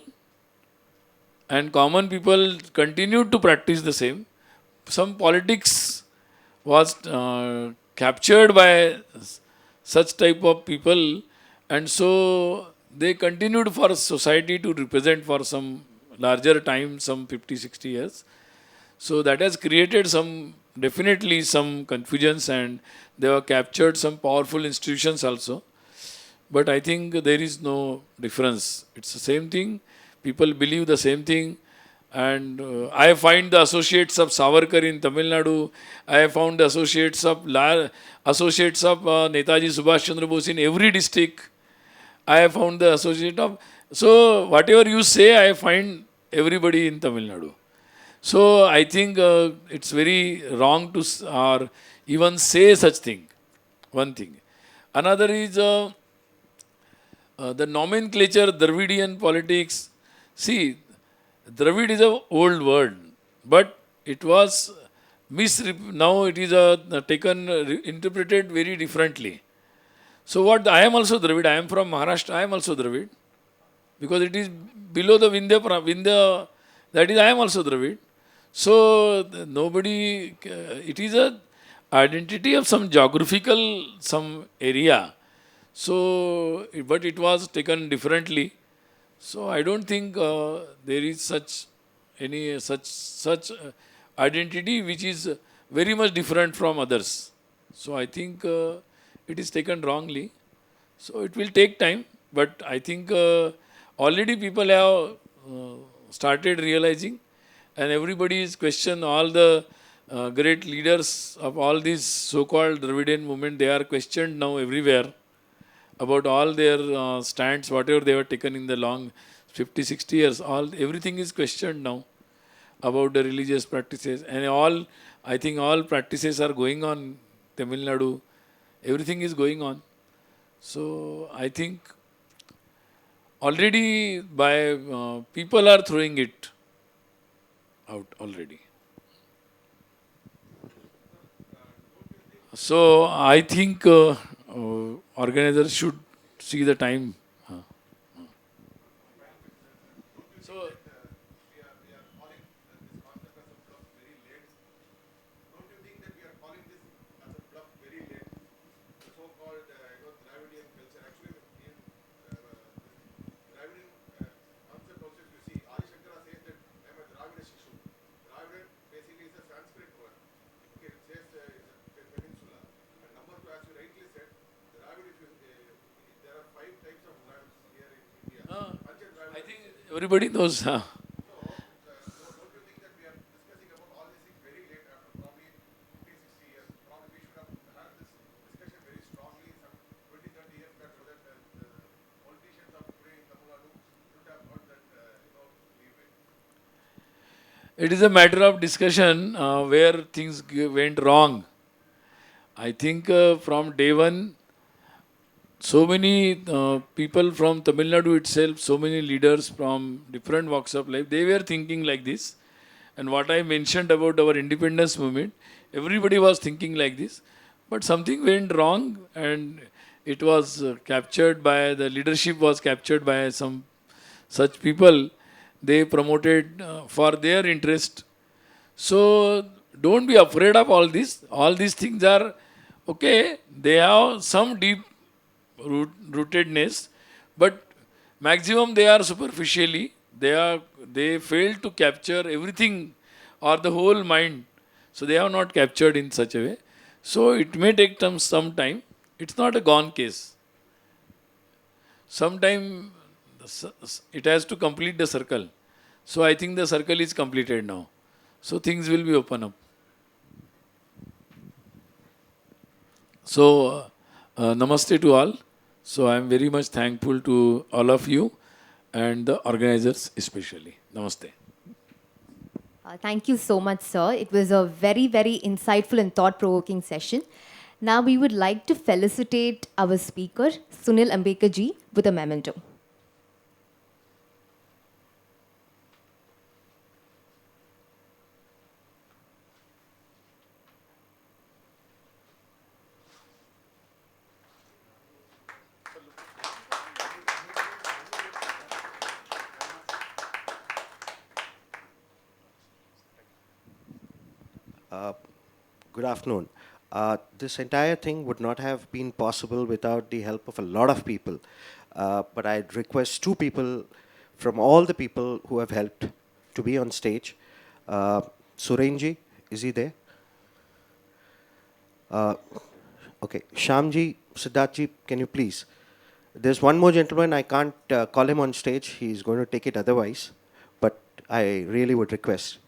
and common people continued to practice the same. Some politics was captured by such type of people, and so they continued for society to represent for some larger time, some 50-60 years. So that has created definitely some confusions, and they have captured some powerful institutions also. But I think there is no difference. It's the same thing. People believe the same thing. And I find the associates of Savarkar in Tamil Nadu. I have found the associates of Netaji Subhash Chandra Bose in every district. I have found the associate of. So whatever you say, I find everybody in Tamil Nadu. So I think it's very wrong to or even say such thing. One thing. Another is the nomenclature, Dravidian politics. See, Dravid is an old word, but it was now it is interpreted very differently. So what I am also Dravid. I am from Maharashtra. I am also Dravid, because it is below the Vindhya. That is, I am also Dravid. So nobody. It is a identity of some geographical area. So, but it was taken differently. So I don't think there is such identity which is very much different from others. So I think it is taken wrongly. So it will take time, but I think already people have started realizing, and everybody is questioned. All the great leaders of all these so-called Dravidian movement, they are questioned now everywhere about all their stands, whatever they have taken in the long 50-60 years. Everything is questioned now about the religious practices, and I think all practices are going on Tamil Nadu. Everything is going on. So I think already people are throwing it out already. So I think organizers should see the time. So I think everybody knows. it is a matter of discussion where things went wrong. I think from day one, so many people from Tamil Nadu itself, so many leaders from different walks of life, they were thinking like this. And what I mentioned about our independence movement, everybody was thinking like this. But something went wrong, and it was captured by the leadership, was captured by some such people. They promoted for their interest. So don't be afraid of all this. All these things are okay. They have some deep rootedness, but maximum they are superficially. They fail to capture everything or the whole mind. So they have not captured in such a way. So it may take them some time. It's not a gone case. Sometime it has to complete the circle. So I think the circle is completed now. So things will be open up. So namaste to all. So I am very much thankful to all of you and the organizers especially. Namaste. Thank you so much, sir. It was a very, very insightful and thought provoking session. Now, we would like to felicitate our speaker, Sunil Ambekar ji, with a memento. Good afternoon. This entire thing would not have been possible without the help of a lot of people. But I'd request two people from all the people who have helped to be on stage. Surenji, is he there? Okay. Shamji, Siddharthji, can you please? There's one more gentleman, I can't call him on stage. He's going to take it otherwise. But I really would request.